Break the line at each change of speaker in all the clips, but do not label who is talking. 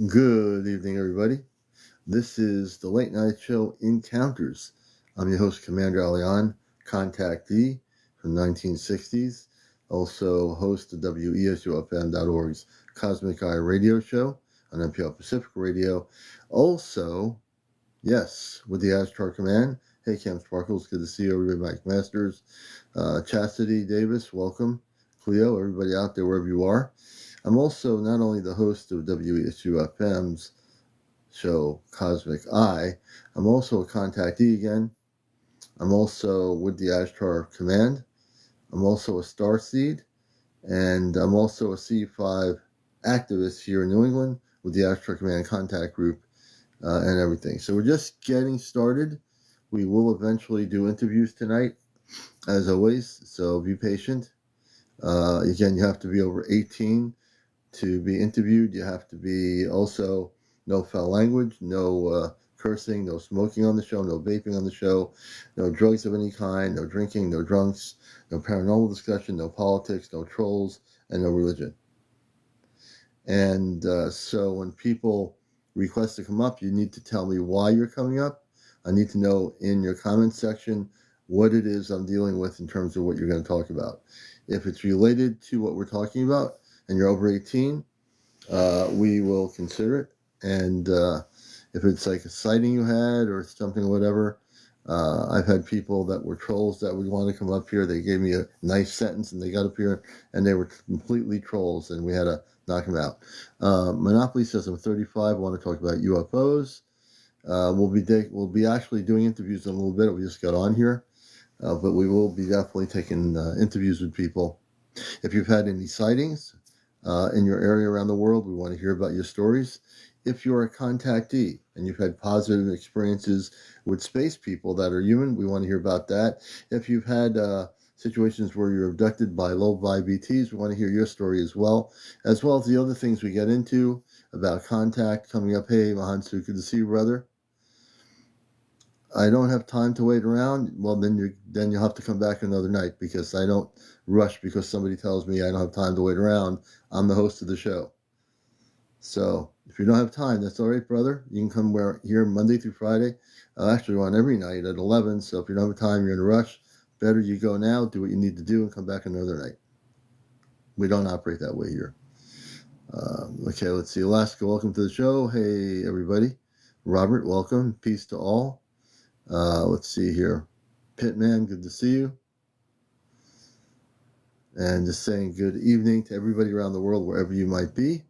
Good evening, everybody. This is the late night show Encounters. I'm your host, CmdrAleon, contactee from 1960s, also host of WESUFM.org's Cosmic Eye radio show on NPR Pacific Radio. Also, yes, with the Ashtar Command. Hey, Cam Sparkles, good to see you, everybody. Mike Masters, Chastity Davis, welcome. Cleo, everybody out there, wherever you are. I'm also not only the host of WESU-FM's show Cosmic Eye, I'm also a contactee again. I'm also with the Ashtar Command. I'm also a starseed, and I'm also a C5 activist here in New England with the Ashtar Command contact group and everything. So we're just getting started. We will eventually do interviews tonight, as always, so be patient. Again, you have to be over 18 to be interviewed. You have to be also no foul language, no cursing, no smoking on the show, no vaping on the show, no drugs of any kind, no drinking, no drunks, no paranormal discussion, no politics, no trolls, and no religion. And so when people request to come up, you need to tell me why you're coming up. I need to know in your comment section what it is I'm dealing with in terms of what you're going to talk about. If it's related to what we're talking about and you're over 18, we will consider it. And if it's like a sighting you had or something, whatever, I've had people that were trolls that would want to come up here. They gave me a nice sentence and they got up here and they were completely trolls and we had to knock them out. Monopoly says I'm 35. I want to talk about UFOs. We'll be actually doing interviews in a little bit. We just got on here, but we will be definitely taking interviews with people. If you've had any sightings in your area around the world, we want to hear about your stories. If you're a contactee and you've had positive experiences with space people that are human, we want to hear about that. If you've had situations where you're abducted by low vibe ETs, we want to hear your story as well as the other things we get into about contact coming up. Hey, Mahansu, good to see you, brother. I don't have time to wait around. Well, then you'll have to come back another night because I don't rush because somebody tells me I don't have time to wait around. I'm the host of the show. So if you don't have time, that's all right, brother. You can come here Monday through Friday. Actually, we're on every night at 11. So if you don't have time, you're in a rush, better you go now, do what you need to do, and come back another night. We don't operate that way here. Okay, let's see. Alaska, welcome to the show. Hey, everybody. Robert, welcome. Peace to all. Let's see here. Pitman, good to see you. And just saying good evening to everybody around the world, wherever you might be.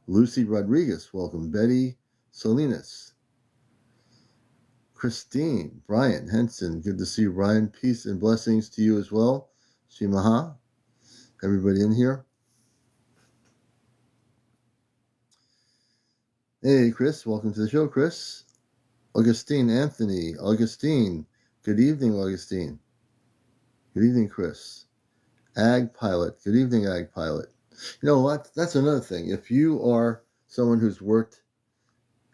Lucy Rodriguez, welcome. Betty Salinas. Christine, Brian Henson, good to see you, Brian. Peace and blessings to you as well. Shimaha, everybody in here. Hey, Chris, welcome to the show, Chris. Augustine Anthony, Augustine, good evening, Augustine. Good evening, Chris. Ag Pilot, good evening, Ag Pilot. You know what? That's another thing. If you are someone who's worked,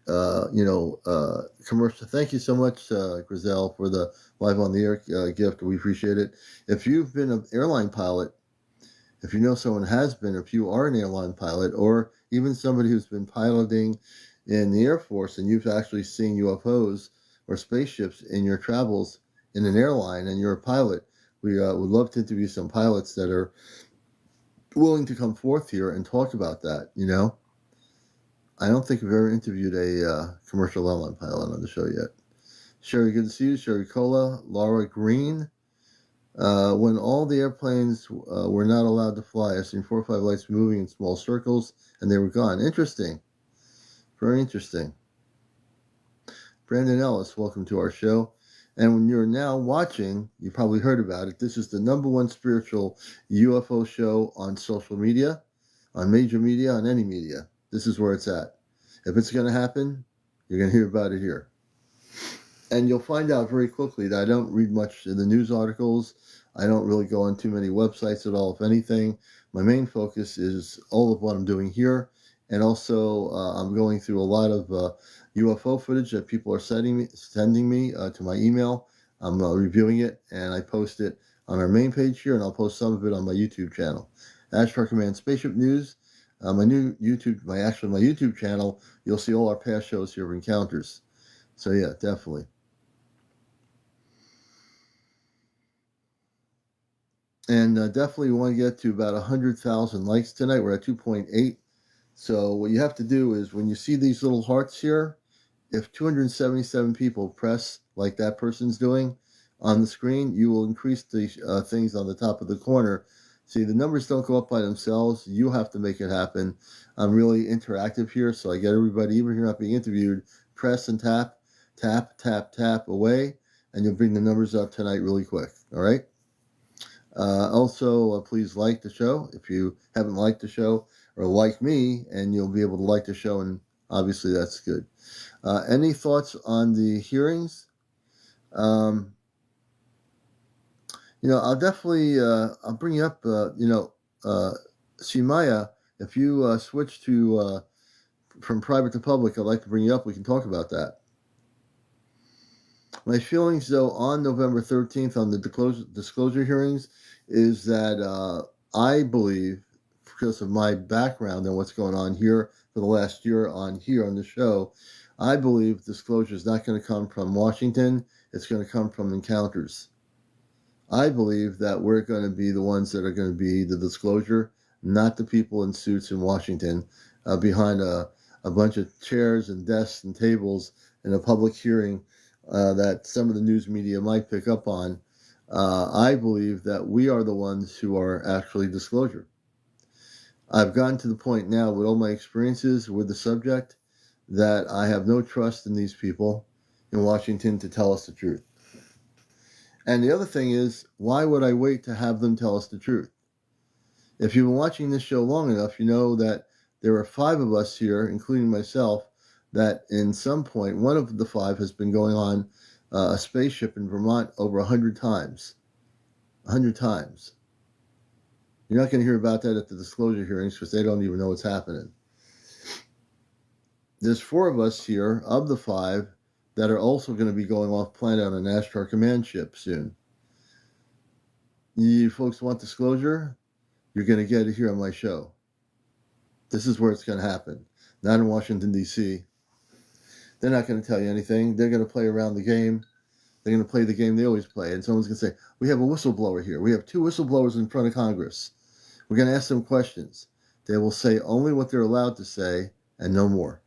commercial. Thank you so much, Grizel, for the live on the air gift. We appreciate it. If you've been an airline pilot, if you know someone has been, if you are an airline pilot, or even somebody who's been piloting in the Air Force and you've actually seen UFOs or spaceships in your travels in an airline and you're a pilot, we would love to interview some pilots that are willing to come forth here and talk about that. I don't think we've ever interviewed a commercial airline pilot on the show yet. Sherry, good to see you. Sherry Cola, Laura Green. When all the airplanes were not allowed to fly, I seen 4 or 5 lights moving in small circles, and they were gone. Interesting. Very interesting. Brandon Ellis, welcome to our show. And when you're now watching, you probably heard about it. This is the #1 spiritual UFO show on social media, on major media, on any media. This is where it's at. If it's going to happen, you're going to hear about it here. And you'll find out very quickly that I don't read much in the news articles. I don't really go on too many websites at all, if anything. My main focus is all of what I'm doing here. And also, I'm going through a lot of UFO footage that people are sending me to my email. I'm reviewing it, and I post it on our main page here, and I'll post some of it on my YouTube channel. Ashtar Command Spaceship News. My new YouTube, my YouTube channel, you'll see all our past shows here of Encounters. So yeah, definitely. And definitely we want to get to about 100,000 likes tonight. We're at 2.8. So what you have to do is when you see these little hearts here, if 277 people press like that person's doing on the screen, you will increase the things on the top of the corner. See, the numbers don't go up by themselves. You have to make it happen. I'm really interactive here, so I get everybody, even if you're not being interviewed, press and tap, tap, tap, tap away, and you'll bring the numbers up tonight really quick. All right? Also, please like the show if you haven't liked the show, or like me, and you'll be able to like the show, and obviously that's good. Any thoughts on the hearings? I'll definitely I'll bring you up. Shimaya, if you switch to from private to public, I'd like to bring you up. We can talk about that. My feelings, though, on November 13th on the disclosure hearings is that I believe, because of my background and what's going on here for the last year on the show, I believe disclosure is not going to come from Washington. It's going to come from Encounters. I believe that we're going to be the ones that are going to be the disclosure, not the people in suits in Washington behind a bunch of chairs and desks and tables in a public hearing that some of the news media might pick up on. I believe that we are the ones who are actually disclosure. I've gotten to the point now with all my experiences with the subject that I have no trust in these people in Washington to tell us the truth. And the other thing is, why would I wait to have them tell us the truth? If you've been watching this show long enough, you know that there are 5 of us here, including myself, that in some point, one of the 5 has been going on a spaceship in Vermont over 100 times. 100 times. You're not going to hear about that at the disclosure hearings because they don't even know what's happening. There's 4 of us here, of the 5, that are also going to be going off planet on an Ashtar command ship soon. You folks want disclosure? You're going to get it here on my show. This is where it's going to happen. Not in Washington, D.C. They're not going to tell you anything. They're going to play around the game. They're going to play the game they always play. And someone's going to say, we have a whistleblower here. We have 2 whistleblowers in front of Congress. We're going to ask them questions. They will say only what they're allowed to say and no more.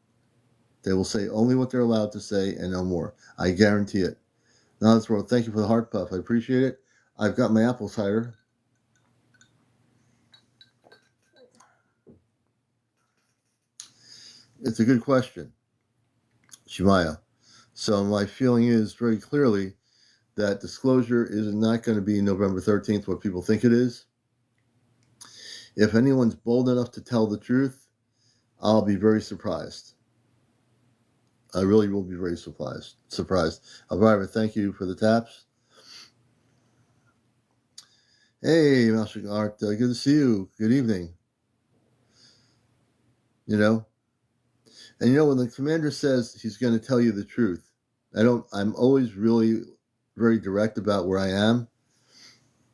They will say only what they're allowed to say and no more. I guarantee it. Now, that's world. Thank you for the heart puff. I appreciate it. I've got my apple cider. It's a good question, Shimaya. So my feeling is very clearly that disclosure is not going to be November 13th, what people think it is. If anyone's bold enough to tell the truth, I'll be very surprised. I really will be very surprised. However, thank you for the taps. Hey, Master Art, good to see you. Good evening. And when the commander says he's going to tell you the truth, I'm always really very direct about where I am.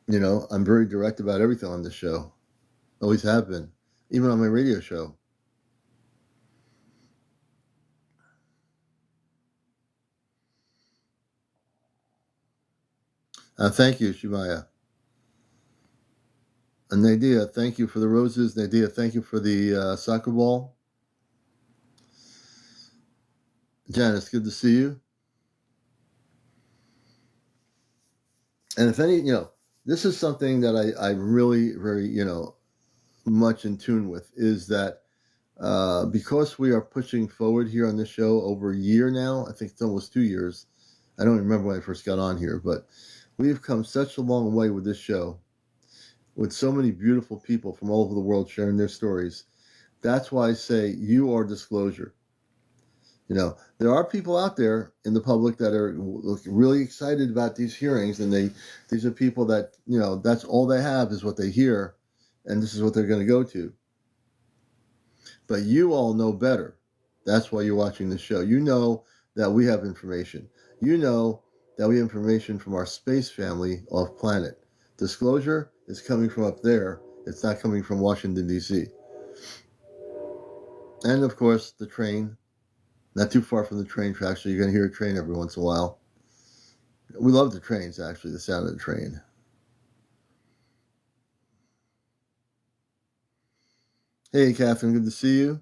I'm very direct about everything on this show. Always have been, even on my radio show. Thank you, Shimaya. And Nadia, thank you for the roses. Nadia, thank you for the soccer ball. Janice, good to see you. And if any, this is something that I'm really very, much in tune with, is that because we are pushing forward here on this show over a year now, I think it's almost 2 years. I don't remember when I first got on here, but we've come such a long way with this show, with so many beautiful people from all over the world sharing their stories. That's why I say you are disclosure. There are people out there in the public that are really excited about these hearings, and these are people that, that's all they have is what they hear, and this is what they're going to go to. But you all know better. That's why you're watching this show. You know that we have information. You know that we have information from our space family off planet. Disclosure is coming from up there. It's not coming from Washington, D.C. And of course, the train. Not too far from the train tracks, so you're going to hear a train every once in a while. We love the trains, actually, the sound of the train. Hey, Catherine, good to see you.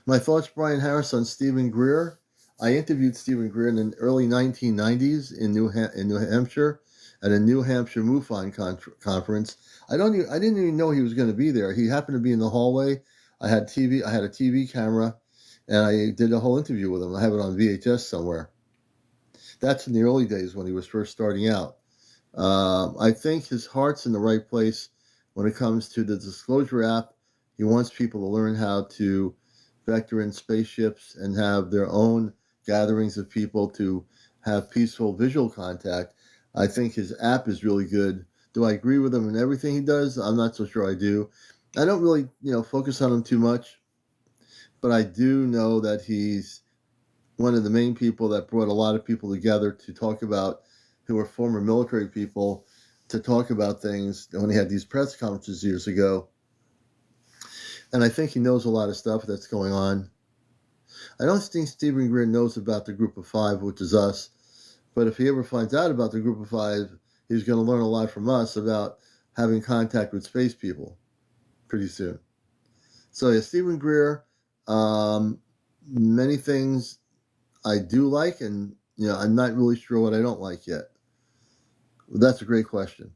My thoughts, Brian Harris, on Stephen Greer. I interviewed Stephen Greer in the early 1990s in New Hampshire at a New Hampshire MUFON conference. I didn't even know he was going to be there. He happened to be in the hallway. I had a TV camera, and I did a whole interview with him. I have it on VHS somewhere. That's in the early days when he was first starting out. I think his heart's in the right place when it comes to the Disclosure app. He wants people to learn how to vector in spaceships and have their own gatherings of people to have peaceful visual contact. I think his app is really good. Do I agree with him in everything he does? I'm not so sure I do. I don't really, focus on him too much, but I do know that he's one of the main people that brought a lot of people together to talk about, who were former military people, to talk about things when he had these press conferences years ago. And I think he knows a lot of stuff that's going on. I don't think Stephen Greer knows about the Group of Five, which is us. But if he ever finds out about the Group of Five, he's going to learn a lot from us about having contact with space people pretty soon. So yeah, Stephen Greer, many things I do like, and I'm not really sure what I don't like yet. Well, that's a great question.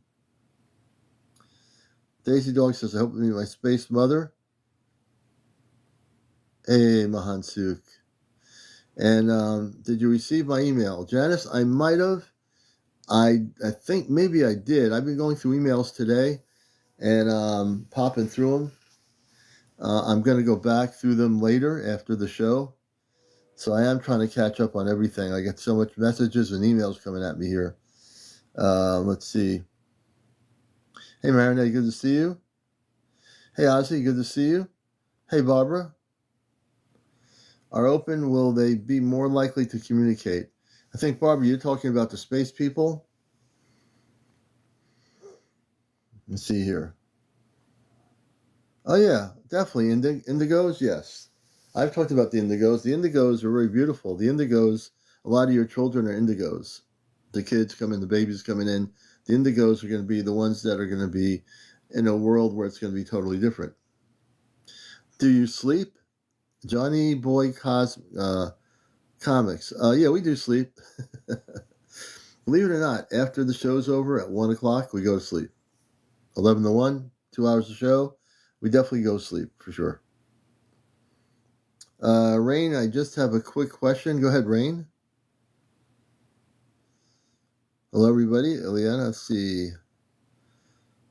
Daisy Dog says, I hope to meet my space mother. Hey, Mahansuk. And did you receive my email? Janice, I might have. I think maybe I did. I've been going through emails today and popping through them. I'm going to go back through them later after the show. So I am trying to catch up on everything. I get so much messages and emails coming at me here. Let's see. Hey, Marinette, good to see you. Hey, Ozzy, good to see you. Hey, Barbara. Are open, will they be more likely to communicate? I think, Barbara, you're talking about the space people. Let's see here. Oh, yeah, definitely. Indigos, yes. I've talked about the indigos. The indigos are very beautiful. The indigos, a lot of your children are indigos. The kids come in, the babies coming in. The indigos are going to be the ones that are going to be in a world where it's going to be totally different. Do you sleep? Johnny Boy Comics. Yeah, we do sleep. Believe it or not, after the show's over at 1 o'clock, we go to sleep. 11 to 1, 2 hours of show. We definitely go to sleep for sure. Rain, I just have a quick question. Go ahead, Rain. Hello, everybody. Eliana, let's see.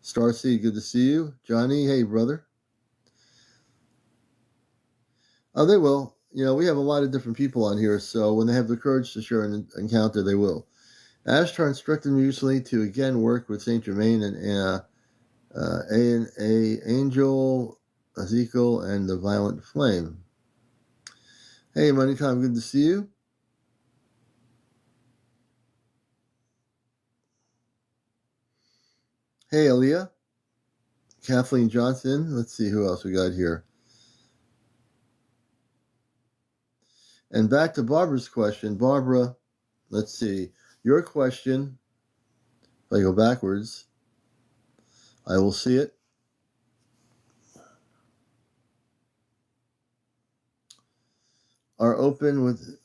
Starseed, good to see you. Johnny, hey, brother. Oh, they will. We have a lot of different people on here, so when they have the courage to share an encounter, they will. Ashtar instructed me recently to again work with Saint Germain and Angel, Ezekiel, and the Violent Flame. Hey, Moneytime, good to see you. Hey, Aaliyah. Kathleen Johnson. Let's see who else we got here. And back to Barbara's question. Barbara, let's see. Your question, if I go backwards, I will see it. Are open with.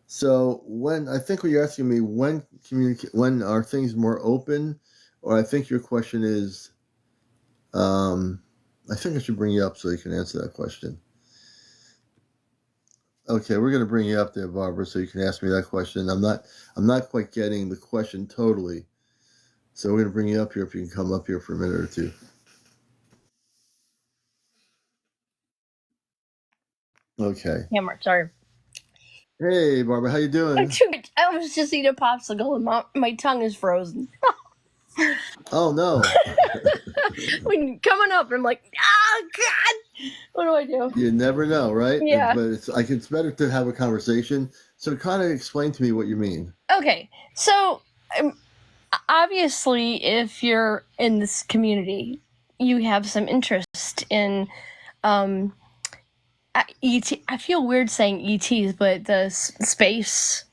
So when I think what you're asking me, when are things more open, or I think your question is, I think I should bring you up so you can answer that question. Okay, we're going to bring you up there, Barbara, so you can ask me that question. I'm not quite getting the question totally, so we're going to bring you up here if you can come up here for a minute or two. Okay.
Hammer, sorry.
Hey, Barbara, how you doing?
I was just eating a popsicle and my tongue is frozen.
Oh, no.
When coming up, I'm like, oh, God. What do I do?
You never know, right?
Yeah.
But it's better to have a conversation. So kind of explain to me what you mean.
Okay, so obviously, if you're in this community, you have some interest in ET. I feel weird saying ETs, but the space,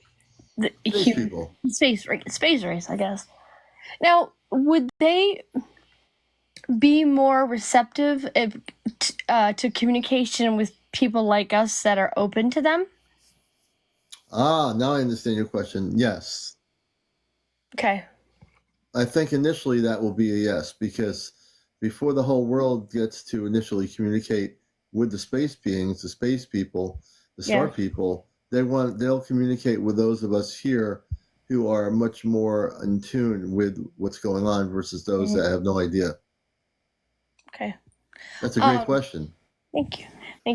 the
Space people.
space race, I guess. Now, would they be more receptive to communication with people like us that are open to them?
Now I understand your question. Yes.
Okay.
I think initially that will be a yes, because before the whole world gets to initially communicate with the space beings, the space people, the star people, they'll communicate with those of us here who are much more in tune with what's going on versus those that have no idea.
Okay.
That's a great question.
Thank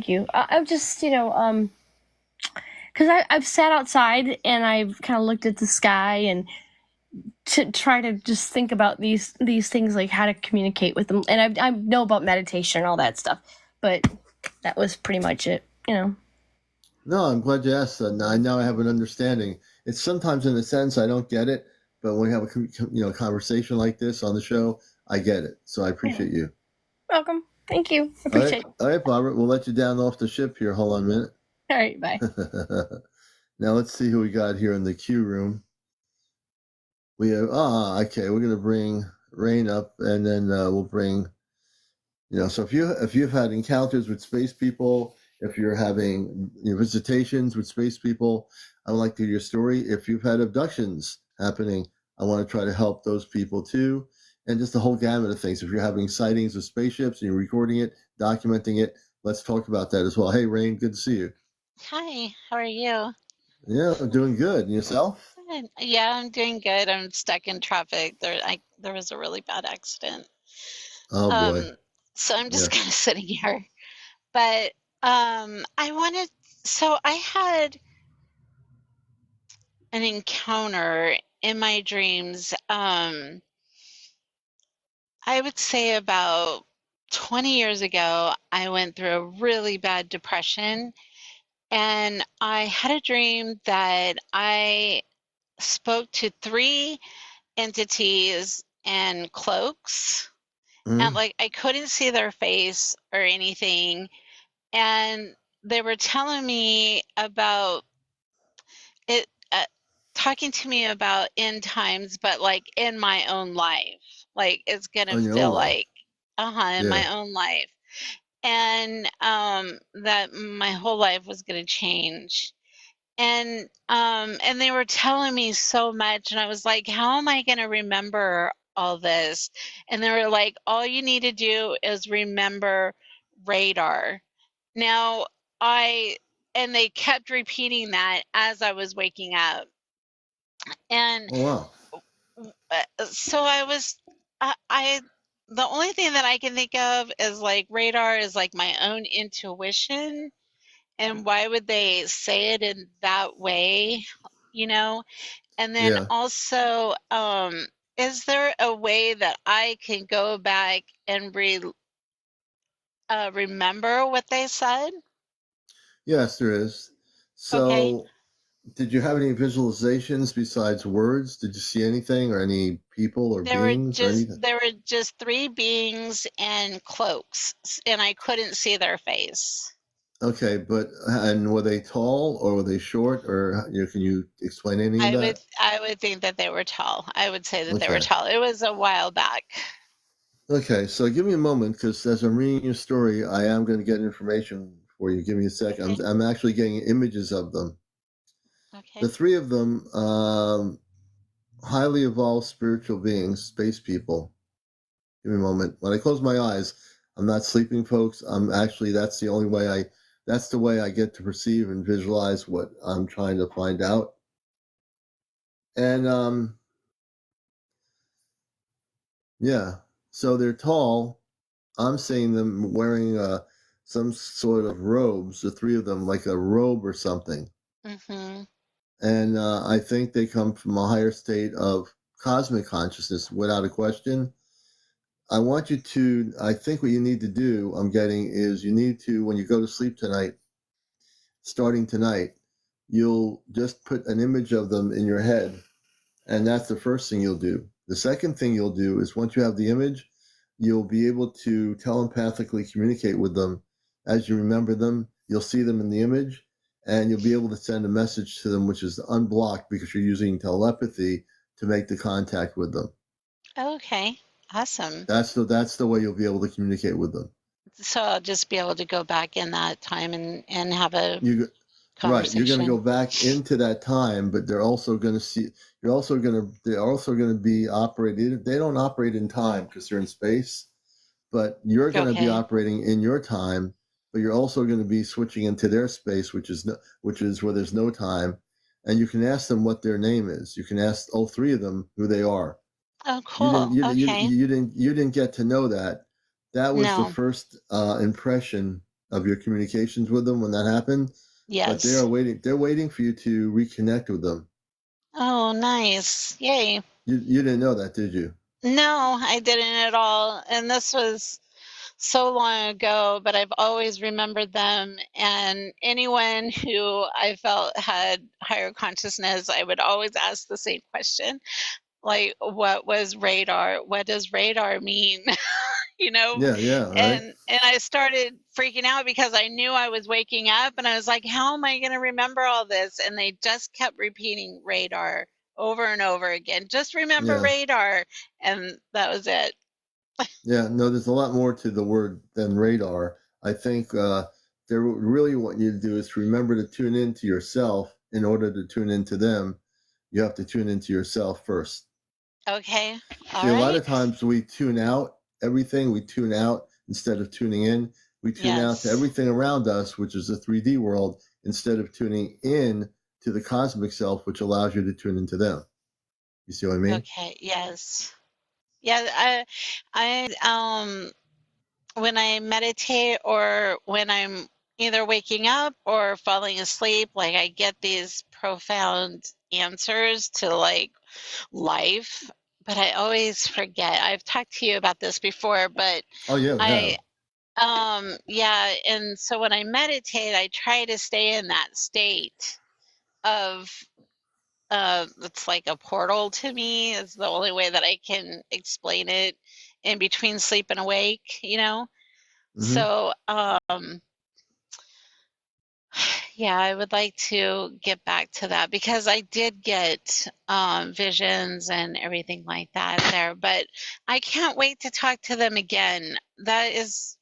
you. I'm just, because I've sat outside and I've kind of looked at the sky and to try to just think about these things, like how to communicate with them. And I know about meditation and all that stuff, but that was pretty much it.
No, I'm glad you asked that. Now I have an understanding. It's sometimes in a sense I don't get it, but when we have a conversation like this on the show, I get it. So I appreciate you.
Welcome. Thank you.
All right, Barbara, we'll let you down off the ship here. Hold on a minute.
All right, bye.
Now let's see who we got here in the queue room. We have okay. We're gonna bring Rain up, and then we'll bring. So if you've had encounters with space people, if you're having visitations with space people, I would like to hear your story. If you've had abductions happening, I want to try to help those people too, and just the whole gamut of things. If you're having sightings of spaceships and you're recording it, documenting it, let's talk about that as well. Hey, Rain, good to see you.
Hi, how are you?
Yeah, I'm doing good. And yourself?
Good. Yeah, I'm doing good. I'm stuck in traffic. There was a really bad accident.
Oh boy.
So I'm just kind of sitting here. But I had an encounter in my dreams. I would say about 20 years ago, I went through a really bad depression, and I had a dream that I spoke to 3 entities and cloaks, and like I couldn't see their face or anything, and they were telling me about it, talking to me about end times, but like in my own life, like it's gonna feel like in my own life, and that my whole life was gonna change. And they were telling me so much, and I was like, how am I going to remember all this? And they were like, all you need to do is remember radar. Now and they kept repeating that as I was waking up. And so the only thing that I can think of is like radar is like my own intuition. And why would they say it in that way? And then also, is there a way that I can go back and remember what they said?
Yes, there is. So, did you have any visualizations besides words? Did you see anything or any people or beings or anything?
There were just 3 beings and cloaks, and I couldn't see their face.
Okay, and were they tall or were they short, or can you explain any of that?
I would think that they were tall. I would say that they were tall. It was a while back.
Okay, so give me a moment, because as I'm reading your story, I am going to get information for you. Give me a second.
Okay.
I'm actually getting images of them.
Okay.
The 3 of them, highly evolved spiritual beings, space people. Give me a moment. When I close my eyes, I'm not sleeping, folks. That's the way I get to perceive and visualize what I'm trying to find out. And so they're tall. I'm seeing them wearing some sort of robes, the 3 of them, like a robe or something.
Mm-hmm.
And I think they come from a higher state of cosmic consciousness, without a question. I think what you need to do, is you need to, when you go to sleep tonight, starting tonight, you'll just put an image of them in your head. And that's the first thing you'll do. The second thing you'll do is, once you have the image, you'll be able to telepathically communicate with them as you remember them, you'll see them in the image, and you'll be able to send a message to them, which is unblocked because you're using telepathy to make the contact with them.
Okay. Awesome.
That's the way you'll be able to communicate with them.
So I'll just be able to go back in that time and have a
Right, you're going to go
conversation.
back into that time, but they're also going to see. They're also going to be operating. They don't operate in time because they're in space, but you're going to be
Okay.
operating in your time. But you're also going to be switching into their space, which is where there's no time, and you can ask them what their name is. You can ask all three of them who they are.
Oh, cool. Okay.
You didn't get to know that. That was the
No.
first impression of your communications with them when that happened. But
Yes.
they're waiting for you to reconnect with them.
Oh, nice. Yay.
You didn't know that, did you?
No, I didn't at all. And this was so long ago, but I've always remembered them. And anyone who I felt had higher consciousness, I would always ask the same question, like, what was radar? What does radar mean? You know?
Yeah, right.
And I started freaking out because I knew I was waking up and I was like, how am I going to remember all this? And they just kept repeating radar over and over again. Just remember
Yeah.
radar. And that was it.
Yeah, no, there's a lot more to the word than radar. I think they really want you to do is to remember to tune into yourself. In order to tune into them, you have to tune into yourself first.
Okay. All
See, a lot
right.
of times we tune out everything. We tune out instead of tuning in. We tune out to
Yes.
everything around us, which is the 3D world, instead of tuning in to the cosmic self, which allows you to tune into them. You see what I mean?
Okay. Yes. Yeah. I when I meditate or when I'm either waking up or falling asleep, like I get these profound answers to like life, but I always forget. I've talked to you about this before, but
Oh yeah, we
I
have.
yeah, and so when I meditate, I try to stay in that state of it's like a portal to me is the only way that I can explain it in between sleep and awake, you know?
Mm-hmm.
So yeah, I would like to get back to that because I did get visions and everything like that there, but I can't wait to talk to them again. That's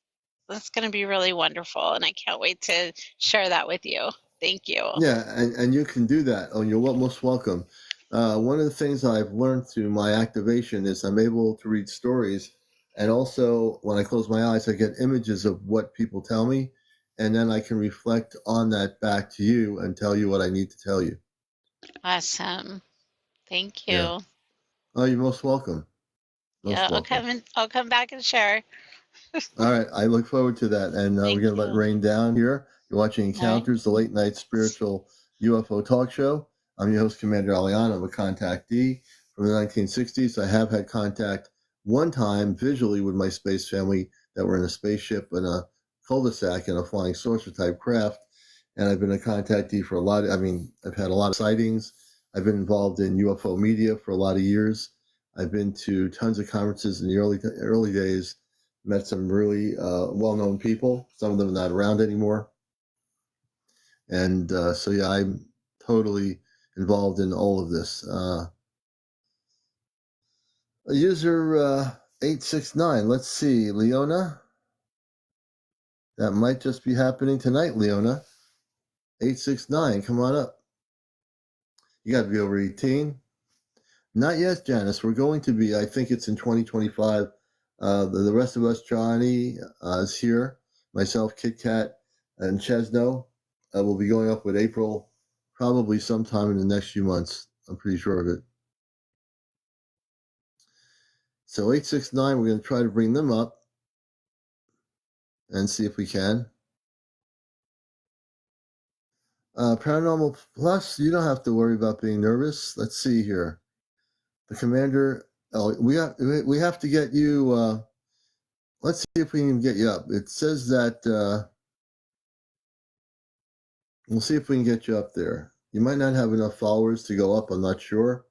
going to be really wonderful, and I can't wait to share that with you. Thank you.
Yeah, and you can do that. Oh, you're most welcome. One of the things I've learned through my activation is I'm able to read stories, and also when I close my eyes, I get images of what people tell me, and then I can reflect on that back to you and tell you what I need to tell you.
Awesome. Thank
Yeah.
you.
Oh, you're most welcome.
Yeah,
Most welcome.
I'll come back and share.
All right, I look forward to that, and we're
Thank
going to let
you.
rain down here. You're watching
All right.
Encounters, the late night spiritual UFO talk show. I'm your host, CmdrAleon. I'm a contactee from the 1960s. I have had contact one time visually with my space family that were in a spaceship in a cul-de-sac in a flying saucer type craft, and I've been a contactee for I've had a lot of sightings. I've been involved in UFO media for a lot of years. I've been to tons of conferences in the early days. Met some really well-known people. Some of them are not around anymore. And so, yeah, I'm totally involved in all of this. User 869, let's see, Leona. That might just be happening tonight, Leona. 869, come on up. You got to be over 18. Not yet, Janice. We're going to be, I think it's in 2025. The rest of us, Johnny is here. Myself, Kit Kat, and Chesno will be going up with April probably sometime in the next few months. I'm pretty sure of it. So 869, we're going to try to bring them up and see if we can. Paranormal Plus, you don't have to worry about being nervous. Let's see here. The commander, we have to get you. Let's see if we can get you up. It says that we'll see if we can get you up there. You might not have enough followers to go up. I'm not sure.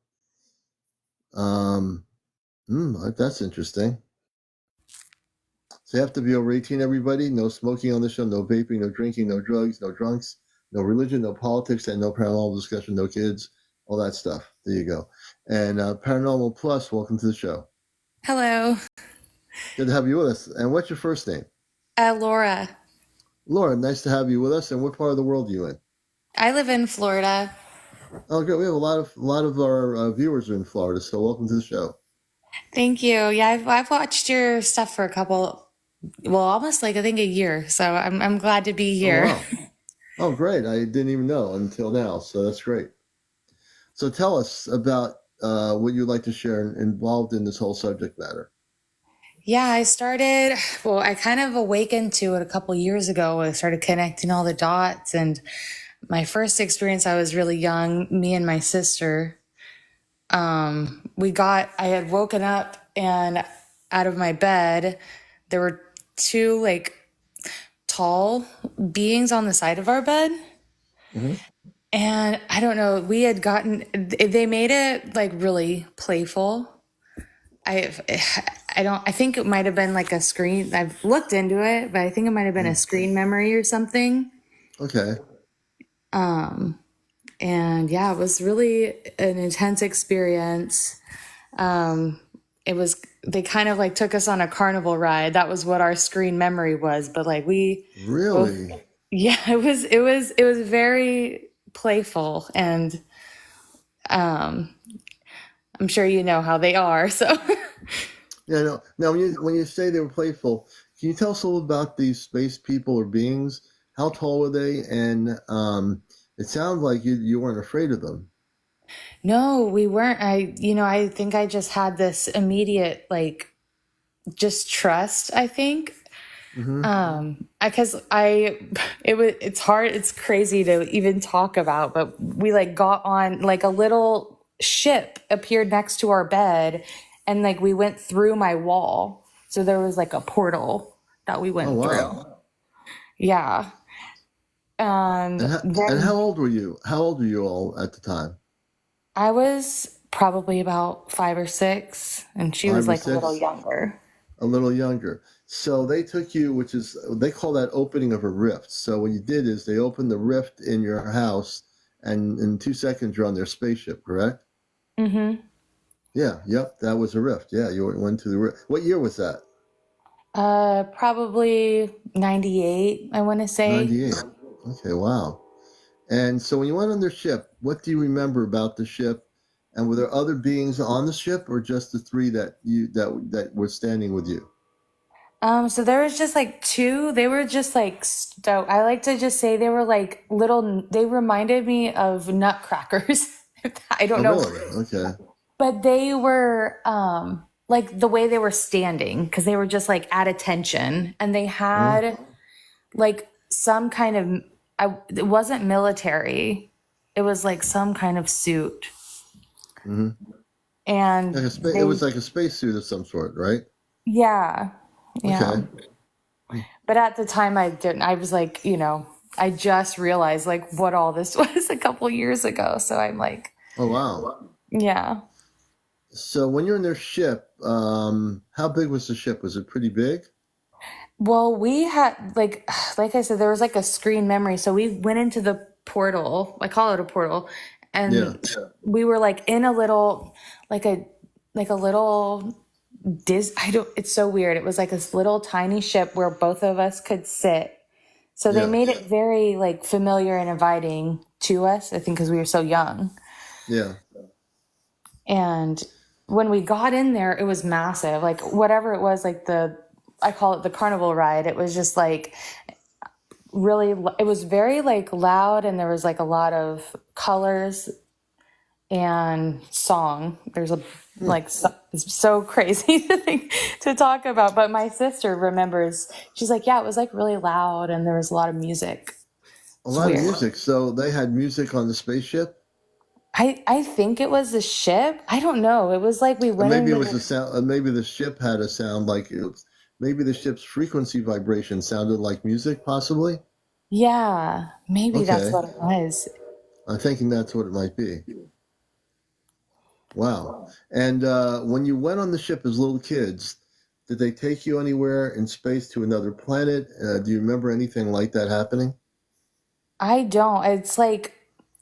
That's interesting. So you have to be over 18, everybody. No smoking on the show, no vaping, no drinking, no drugs, no drunks, no religion, no politics, and no paranormal discussion, no kids, all that stuff. There you go. And Paranormal Plus, welcome to the show.
Hello.
Good to have you with us. And what's your first name?
Laura.
Laura, nice to have you with us. And what part of the world are you in?
I live in Florida.
Oh, good. We have a lot of our viewers are in Florida, so welcome to the show.
Thank you. Yeah, I've watched your stuff for almost like I think a year. So I'm glad to be
Oh,
here.
wow. Oh, great. I didn't even know until now, so that's great. So tell us about what you'd like to share involved in this whole subject matter.
Yeah, I kind of awakened to it a couple years ago. I started connecting all the dots. And my first experience, I was really young, me and my sister. I had woken up and out of my bed, there were two like tall beings on the side of our bed.
Mm-hmm.
And I don't know, they made it like really playful. I think it might have been like a screen. I've looked into it, but I think it might have been a screen memory or something.
Okay.
And yeah, it was really an intense experience. They kind of like took us on a carnival ride. That was what our screen memory was. But like
Really?
yeah, it was very playful, and I'm sure you know how they are. So
Yeah. No. Now, when you say they were playful, can you tell us a little about these space people or beings? How tall were they? And it sounds like you weren't afraid of them.
no, we weren't. I think I just had this immediate like just trust, I think.
Mm-hmm.
It's hard, it's crazy to even talk about, but we like got on like a little ship appeared next to our bed, and like we went through my wall. So there was like a portal that we
Oh,
went through.
wow.
Yeah. And
And
then
how old were you? How old were you all at the time?
I was probably about 5 or 6, and she was
5 or
like a little
6?
younger.
A little younger. So they took you, they call that opening of a rift. So what you did is they opened the rift in your house, and in 2 seconds you're on their spaceship, correct?
Mm-hmm.
Yeah, yep, that was a rift. Yeah, you went to the rift. What year was that?
Probably 98, I want to say.
98. Okay, wow. And so when you went on their ship, what do you remember about the ship? And were there other beings on the ship, or just the three that were standing with you?
So there was just like two. They were just like I like to just say they were like they reminded me of nutcrackers. I don't
Oh,
know.
really? Okay.
But they were like the way they were standing, because they were just like at attention, and they
Uh-huh.
had like some kind of it wasn't military. It was like some kind of suit.
Mm-hmm.
And
It was like a spacesuit of some sort, right?
yeah.
Okay.
But at the time I didn't. I was like, I just realized like what all this was a couple years ago. So I'm like,
Oh, wow.
yeah.
So when you're in their ship, how big was the ship? Was it pretty big?
Well, we had like I said, there was like a screen memory. So we went into the portal. I call it a portal, and
Yeah.
we were like in a little like a little I don't. It's so weird. It was like this little tiny ship where both of us could sit. So they
Yeah.
made it very like familiar and inviting to us, I think, because we were so young.
Yeah.
And when we got in there, it was massive. Like whatever it was, like I call it the carnival ride. It was just like really, it was very like loud, and there was like a lot of colors and song. There's it's so crazy to think, to talk about. But my sister remembers, she's like, yeah, it was like really loud, and there was a lot of music.
A
It's
lot of
weird.
music. So they had music on the spaceship?
I think it was the ship. I don't know. It was like we
Or
went
maybe
in
it was
there.
the sound. Maybe the ship had a sound like it was. Maybe the ship's frequency vibration sounded like music, possibly.
Yeah, maybe that's
Okay,
what it was.
I'm thinking that's what it might be. Wow. And when you went on the ship as little kids, Did they take you anywhere in space to another planet? Do you remember anything like that happening?
I don't. It's like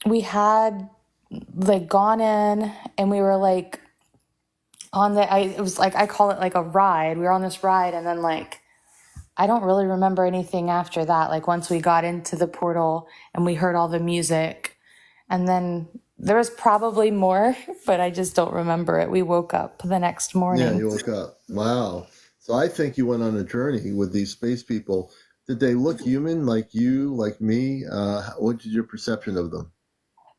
we had like gone in and we were like on it was like, I call it like a ride. We were on this ride and then like, I don't really remember anything after that. Like once we got into the portal and we heard all the music, and then there was probably more, but I just don't remember it. We woke up the next
Yeah,
morning.
you woke up. Wow. So I think you went on a journey with these space people. Did they look human like you, like me? What is your perception of them?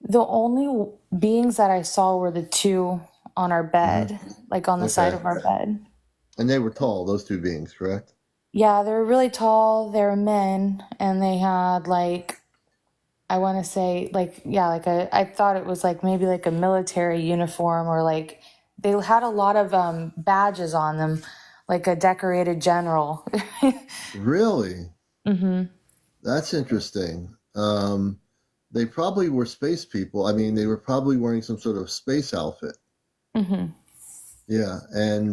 The only beings that I saw were the two on our bed, like on the side
Okay.
of our bed.
And they were tall, those two beings, correct?
Yeah, they were really tall. They were men, and they had like, I want to say like, yeah, like I thought it was like maybe like a military uniform, or like they had a lot of badges on them, like a decorated general.
Really?
Hmm.
That's interesting. They probably were space people. I mean, they were probably wearing some sort of space outfit.
Hmm.
Yeah,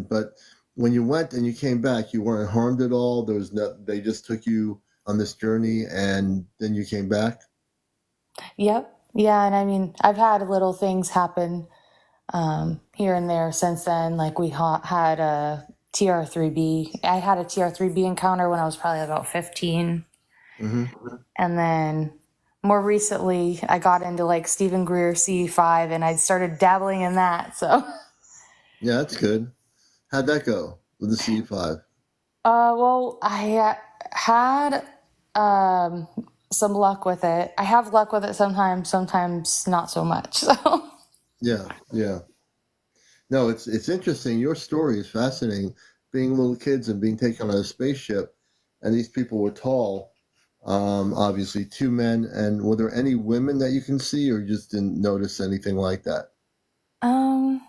but when you went and you came back, you weren't harmed at all. There was no, they just took you on this journey and then you came back.
Yep. Yeah, and I mean, I've had little things happen here and there since then. Like we had a TR3B. I had a TR3B encounter when I was probably about 15.
Hmm.
And then more recently, I got into like Stephen Greer CE5 and I started dabbling in that. So,
Yeah, that's good. How'd that go with the C5?
well, I had some luck with it. I have luck with it sometimes not so much. So,
Yeah, yeah. No, it's interesting. Your story is fascinating. Being little kids and being taken on a spaceship, and these people were tall. Obviously, two men. And were there any women that you can see, or you just didn't notice anything like that?
um,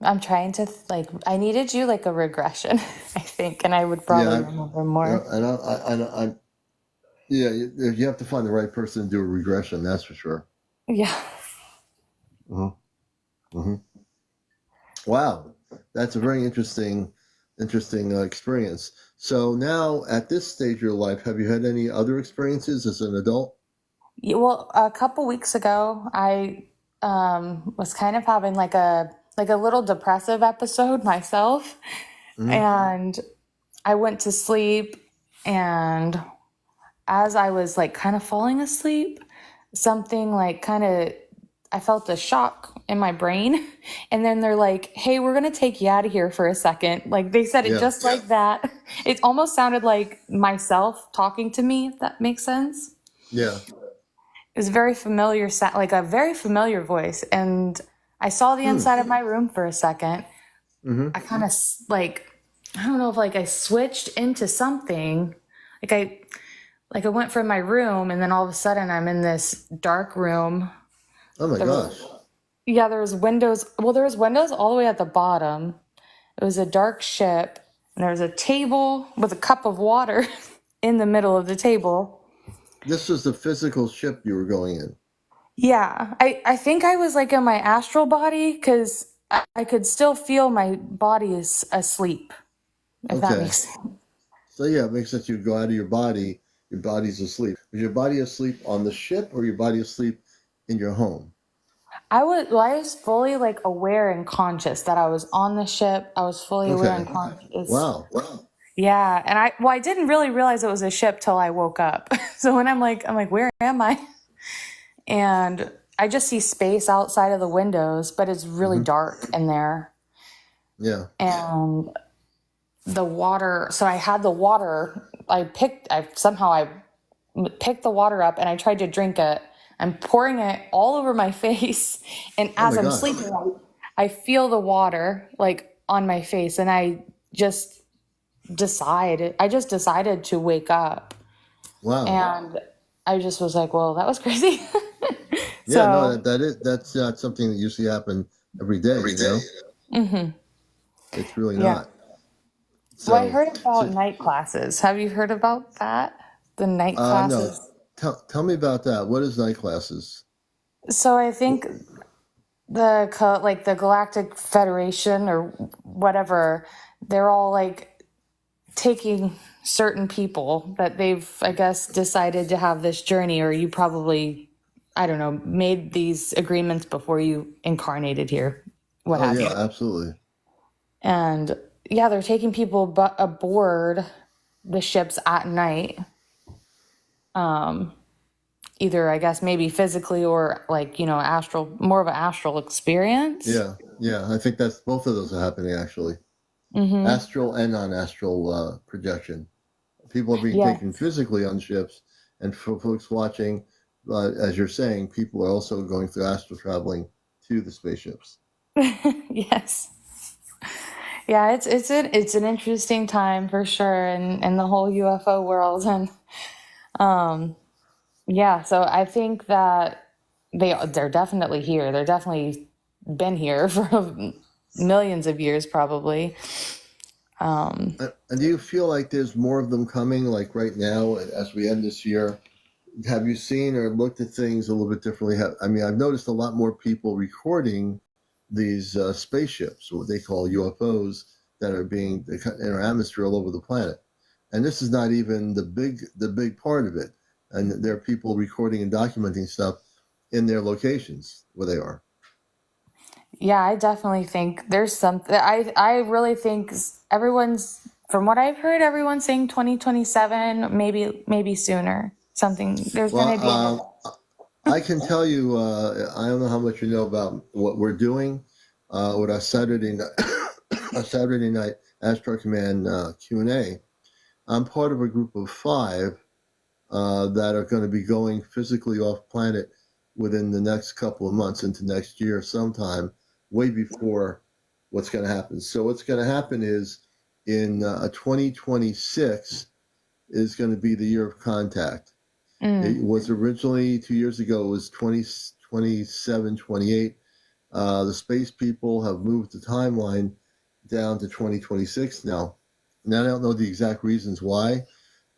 I'm trying to like, I needed to do like a regression, I think, and I would probably
Yeah,
remember more.
yeah. You have to find the right person to do a regression. That's for sure.
Yeah.
Hmm. Hmm. Wow, that's a very interesting experience. So now, at this stage of your life, have you had any other experiences as an adult?
Yeah, well, a couple weeks ago, I was kind of having like a little depressive episode myself,
Hmm.
and I went to sleep, and as I was like kind of falling asleep, something like kind of I felt a shock in my brain, and then they're like, "Hey, we're gonna take you out of here for a second." Like they said it
Yeah,
just like that. It almost sounded like myself talking to me, if that makes sense.
yeah.
It was very familiar, like a very familiar voice. And I saw the
Hmm.
inside of my room for a second.
Hmm.
I kind of like, I don't know if like I switched into something. Like I went from my room and then all of a sudden I'm in this dark room.
Oh my
There
gosh.
was, yeah, there was windows. Well, there was windows all the way at the bottom. It was a dark ship, and there was a table with a cup of water in the middle of the table.
This was the physical ship you were going in.
Yeah, I think I was like in my astral body because I could still feel my body is asleep, if that
Okay.
makes sense.
So yeah, it makes sense you go out of your body, your body's asleep. Was your body asleep on the ship or your body asleep in your home?
I was fully like aware and conscious that I was on the ship. I was fully aware
Okay.
and conscious.
Wow.
Yeah, and I didn't really realize it was a ship till I woke up. So when I'm like, where am I? And I just see space outside of the windows, but it's really
Hmm.
dark in there.
Yeah.
And the water, so I had the water, I picked the water up and I tried to drink it. I'm pouring it all over my face. And
Oh my
as I'm
gosh.
sleeping, I feel the water like on my face. And I just decided to wake up.
Wow.
And I just was like, well, that was crazy.
Yeah, no,
So,
that's not something that usually happen every day, you know?
hmm,
It's really
yeah.
not.
Well, I
So,
heard about night classes. Have you heard about that? The night
no.
classes?
Tell me about that. What is night classes?
So I think like the Galactic Federation or whatever, they're all like taking certain people that they've, I guess, decided to have this journey, or you probably, I don't know, made these agreements before you incarnated here, what
Oh
have
yeah,
you.
absolutely.
And yeah, they're taking people aboard the ships at night. Either, I guess, maybe physically or like, astral, more of an astral experience.
Yeah. I think that's both of those are happening actually. Astral and non-astral projection. People are being
Yeah.
taken physically on ships, and for folks watching, as you're saying, people are also going through astral traveling to the spaceships.
Yes. Yeah, it's an interesting time for sure in the whole UFO world. And yeah, so I think that they're definitely here. They're definitely been here for millions of years probably.
And do you feel like there's more of them coming, like right now as we end this year? Have you seen or looked at things a little bit differently? I mean, I've noticed a lot more people recording these spaceships, what they call UFOs, that are being in our atmosphere all over the planet. And this is not even the big part of it. And there are people recording and documenting stuff in their locations where they are.
Yeah, I definitely think there's something. I really think everyone's, from what I've heard, everyone's saying 2027, maybe sooner. Something there's going to be.
I can tell you, I don't know how much you know about what we're doing with our Saturday night, our Saturday night Astro Command Q&A. I'm part of a group of 5 that are going to be going physically off planet within the next couple of months into next year sometime, way before what's going to happen. So what's going to happen is in 2026 is going to be the year of contact. It was originally 2 years ago, it was 2027, 28. The space people have moved the timeline down to 2026 now. Now I don't know the exact reasons why,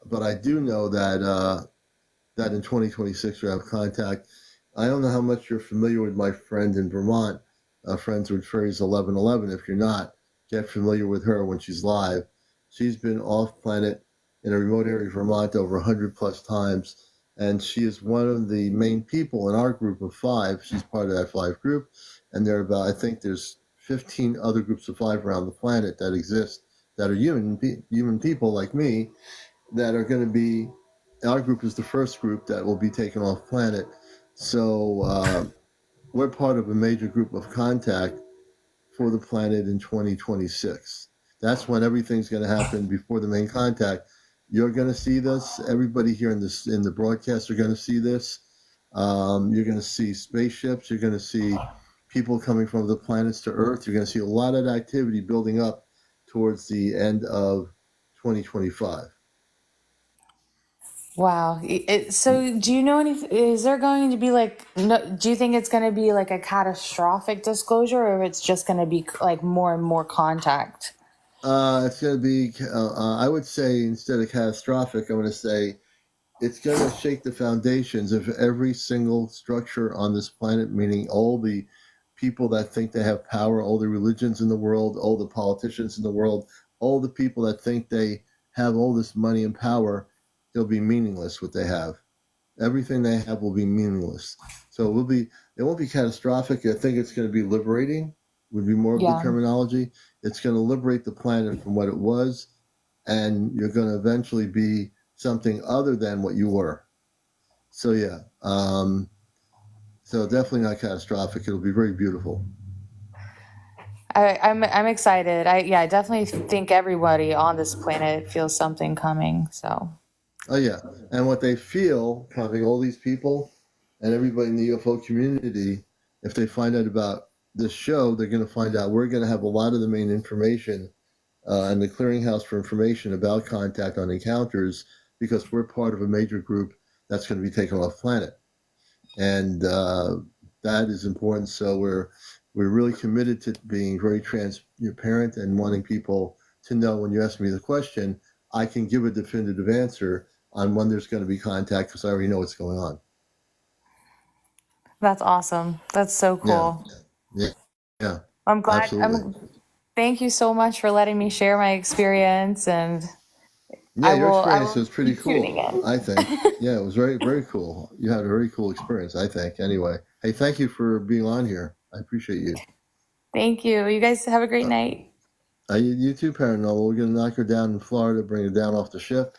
but I do know that that in 2026 we have contact. I don't know how much you're familiar with my friend in Vermont, Friends with Fairies 1111. If you're not, get familiar with her when she's live. She's been off planet in a remote area of Vermont over 100 plus times, and she is one of the main people in our group of 5. She's part of that 5 group, and there are about, I think there's 15 other groups of 5 around the planet that exist that are human people like me that are going to be. Our group is the first group that will be taken off planet. So we're part of a major group of contact for the planet in 2026. That's when everything's going to happen before the main contact. You're going to see this. Everybody here in the broadcast are going to see this. You're going to see spaceships. You're going to see people coming from the planets to Earth. You're going to see a lot of activity building up towards the end of 2025.
Wow. So do you know is there going to be like, no, do you think it's going to be like a catastrophic disclosure, or it's just going to be like more and more contact?
It's going to be, I would say, instead of catastrophic, I'm going to say it's going to shake the foundations of every single structure on this planet, meaning all the people that think they have power, all the religions in the world, all the politicians in the world, all the people that think they have all this money and power. It'll be meaningless what they have. Everything they have will be meaningless. So it won't be catastrophic. I think it's going to be liberating, would be more of the terminology. It's going to liberate the planet from what it was, and you're going to eventually be something other than what you were. So yeah, so definitely not catastrophic. It'll be very beautiful.
I'm excited. I definitely think everybody on this planet feels something coming. So.
Oh yeah, and what they feel, having all these people and everybody in the UFO community, if they find out about this show, they're going to find out we're going to have a lot of the main information and the clearinghouse for information about contact on encounters, because we're part of a major group that's going to be taken off planet, and that is important. So we're really committed to being very transparent and wanting people to know when you ask me the question, I can give a definitive answer on when there's going to be contact because I already know what's going on.
That's awesome. That's so cool.
Yeah. I'm
glad.
Absolutely.
Thank you so much for letting me share my experience, and
Yeah, your
I
experience
will
was pretty
keep tuning
cool,
in.
I think. Yeah, it was very, very cool. You had a very cool experience, I think. Anyway, hey, thank you for being on here. I appreciate you.
Thank you. You guys have a great night.
You too, Paranormal. We're going to knock her down in Florida, bring her down off the ship.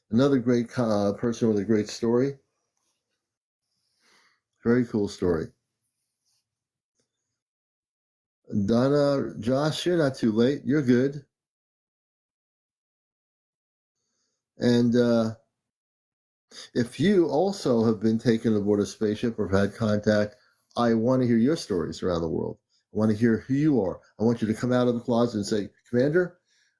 Another great person with a great story. Very cool story. Donna, Josh, you're not too late. You're good. And if you also have been taken aboard a spaceship or have had contact, I want to hear your stories around the world. I want to hear who you are. I want you to come out of the closet and say, Commander,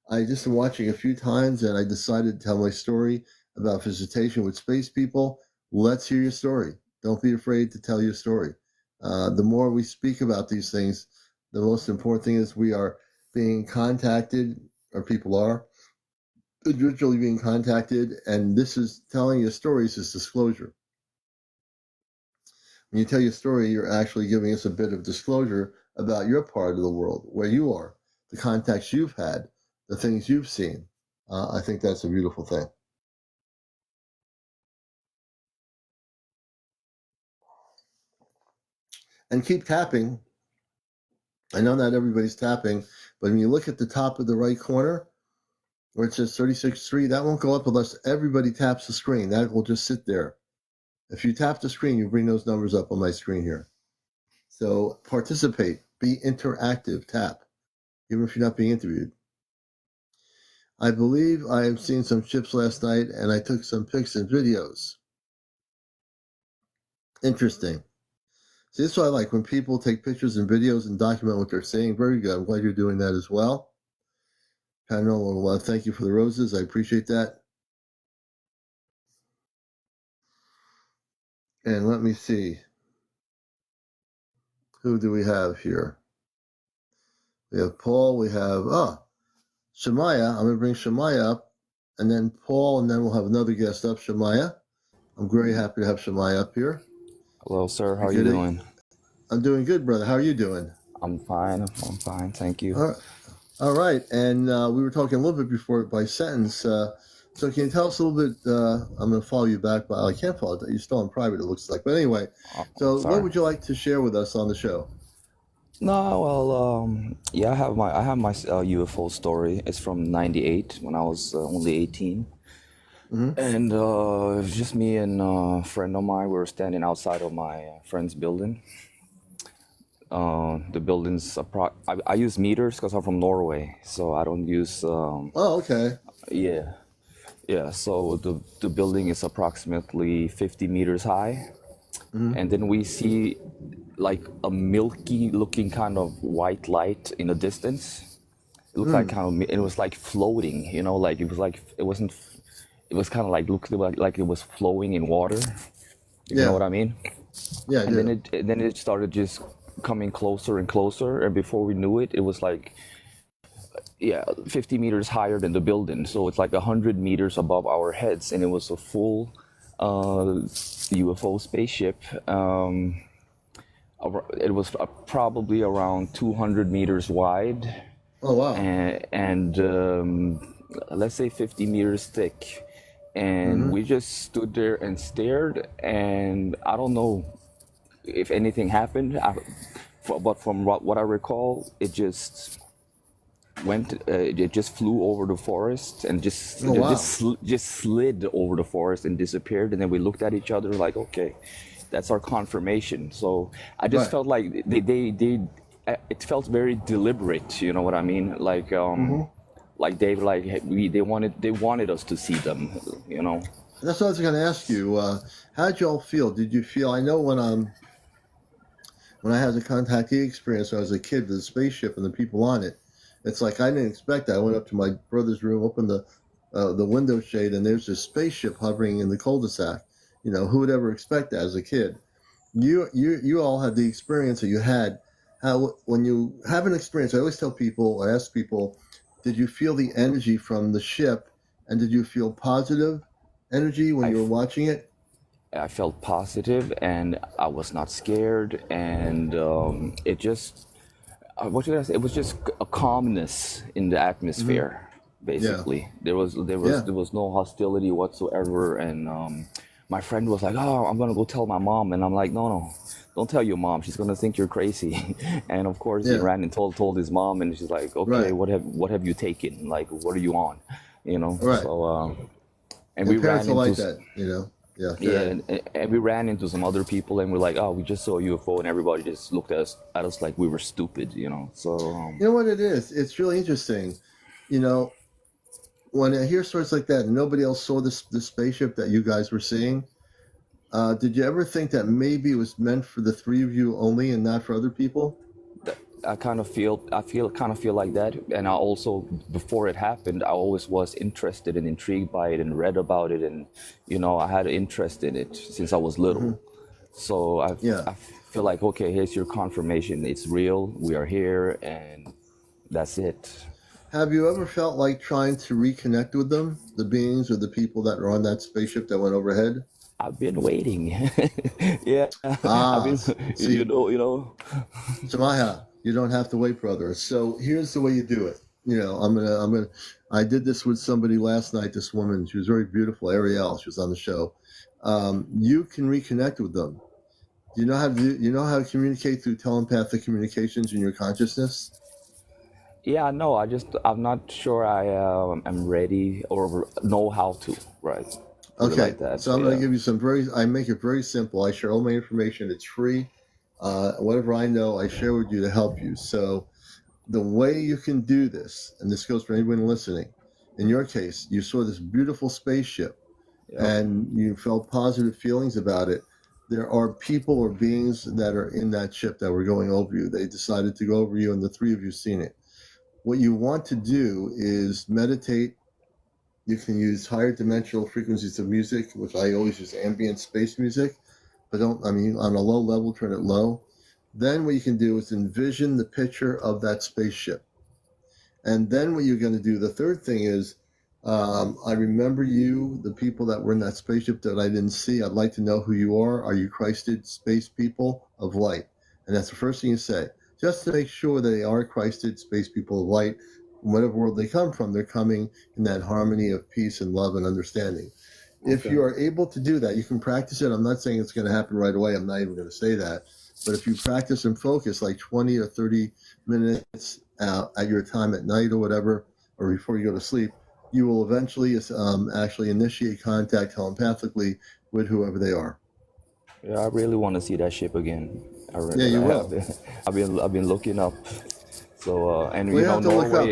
I just been watching a few times and I decided to tell my story about visitation with space people. Let's hear your story. Don't be afraid to tell your story. The more we speak about these things, the most important thing is we are being contacted, or people are, individually being contacted, and this is telling your stories is disclosure. When you tell your story, you're actually giving us a bit of disclosure about your part of the world, where you are, the contacts you've had, the things you've seen. I think that's a beautiful thing. And keep tapping. I know not everybody's tapping, but when you look at the top of the right corner, where it says 36.3, that won't go up unless everybody taps the screen. That will just sit there. If you tap the screen, you bring those numbers up on my screen here. So participate, be interactive, tap, even if you're not being interviewed. I believe I have seen some ships last night, and I took some pics and videos. Interesting. See, this is what I like, when people take pictures and videos and document what they're saying. Very good. I'm glad you're doing that as well. Paranormal, well, thank you for the roses. I appreciate that. And let me see. Who do we have here? We have Paul. We have, Shemaya. I'm going to bring Shemaya up. And then Paul, and then we'll have another guest up, Shemaya. I'm very happy to have Shemaya up here.
Hello, sir. How are you doing?
I'm doing good, brother. How are you doing?
I'm fine. I'm fine. Thank you.
All right. And we were talking a little bit before by sentence. So can you tell us a little bit? I'm going to follow you back, but I can't follow you. You're still in private, it looks like. But anyway, so
sorry.
what would you like to share with us on the show?
No, well, yeah, I have my UFO story. It's from '98 when I was only 18, and it was just me and a friend of mine. We were standing outside of my friend's building. The building's I use meters because I'm from Norway, so I don't use.
Oh, okay.
Yeah. So the building is approximately 50 meters high, and then we see like a milky looking kind of white light in the distance. It looked like it was like floating, like it was like it wasn't. It was kind of like looked like it was flowing in water. You know what I mean?
Yeah.
And then it started just coming closer and closer, and before we knew it, it was like 50 meters higher than the building. So it's like 100 meters above our heads, and it was a full UFO spaceship. It was probably around 200 meters wide.
Oh, wow.
And let's say 50 meters thick. And we just stood there and stared, and I don't know if anything happened, but from what I recall, it just it just flew over the forest and just slid over the forest and disappeared. And then we looked at each other like, okay, that's our confirmation. So I just felt like it felt very deliberate. You know what I mean? Like they wanted us to see them.
That's what I was going to ask you. How did y'all feel? Did you feel? I know when I had the contactee experience when I was a kid, the spaceship and the people on it, it's like I didn't expect that. I went up to my brother's room, opened the window shade, and there's this spaceship hovering in the cul-de-sac. Who would ever expect that as a kid? You all had the experience that you had. How, when you have an experience, I always tell people, I ask people, did you feel the energy from the ship, and did you feel positive energy when you were watching it?
I felt positive, and I was not scared, and it just, what should I say? It was just a calmness in the atmosphere.
Yeah.
Basically, there was
Yeah.
no hostility whatsoever, and my friend was like, "Oh, I'm gonna go tell my mom," and I'm like, "No, no, don't tell your mom. She's gonna think you're crazy." And of course, he
Yeah.
ran and told his mom, and she's like, "Okay,
Right.
what have you taken? Like, what are you on?" You know.
Right.
So and we
And parents
ran
are like
into
that, you know. Yeah. Go
yeah,
ahead.
and we ran into some other people, and we're like, "Oh, we just saw a UFO," and everybody just looked at us like we were stupid, you know. So
You know what it is? It's really interesting. You know, when I hear stories like that, and nobody else saw the spaceship that you guys were seeing. Did you ever think that maybe it was meant for the three of you only and not for other people?
I kind of feel like that, and I also, before it happened, I always was interested and intrigued by it and read about it, and you know, I had an interest in it since I was little. So
Yeah.
I feel like, okay, here's your confirmation. It's real. We are here, and that's it.
Have you ever felt like trying to reconnect with them, the beings or the people that were on that spaceship that went overhead?
I've been waiting. Yeah, I've
Ah,
been,
see,
you know.
Samaya, you don't have to wait, brother. So here's the way you do it. You know, I did this with somebody last night. This woman, she was very beautiful, Ariel. She was on the show. You can reconnect with them. You know how to you know how to communicate through telepathic communications in your consciousness.
Yeah, no, I'm not sure I am ready or know how to, right? Put it
Okay,
like that.
so I'm going
Yeah.
to give you I make it very simple. I share all my information. It's free. Whatever I know, I share with you to help you. So the way you can do this, and this goes for anyone listening, in your case, you saw this beautiful spaceship
Yep.
and you felt positive feelings about it. There are people or beings that are in that ship that were going over you. They decided to go over you, and the three of you seen it. What you want to do is meditate. You can use higher dimensional frequencies of music, which I always use ambient space music, but on a low level, turn it low. Then what you can do is envision the picture of that spaceship. And then what you're going to do, the third thing is, I remember you, the people that were in that spaceship that I didn't see. I'd like to know who you are. Are you Christed space people of light? And that's the first thing you say, just to make sure that they are Christed space people of light. From whatever world they come from, they're coming in that harmony of peace and love and understanding. If
Okay.
you are able to do that, you can practice it. I'm not saying it's going to happen right away. I'm not even going to say that. But if you practice and focus like 20 or 30 minutes at your time at night or whatever, or before you go to sleep, you will eventually actually initiate contact telepathically with whoever they are.
Yeah, I really want to see that ship again.
Yeah, you
I've
will.
been, I've been looking up. So and
Well,
you
you
know,
have to look up.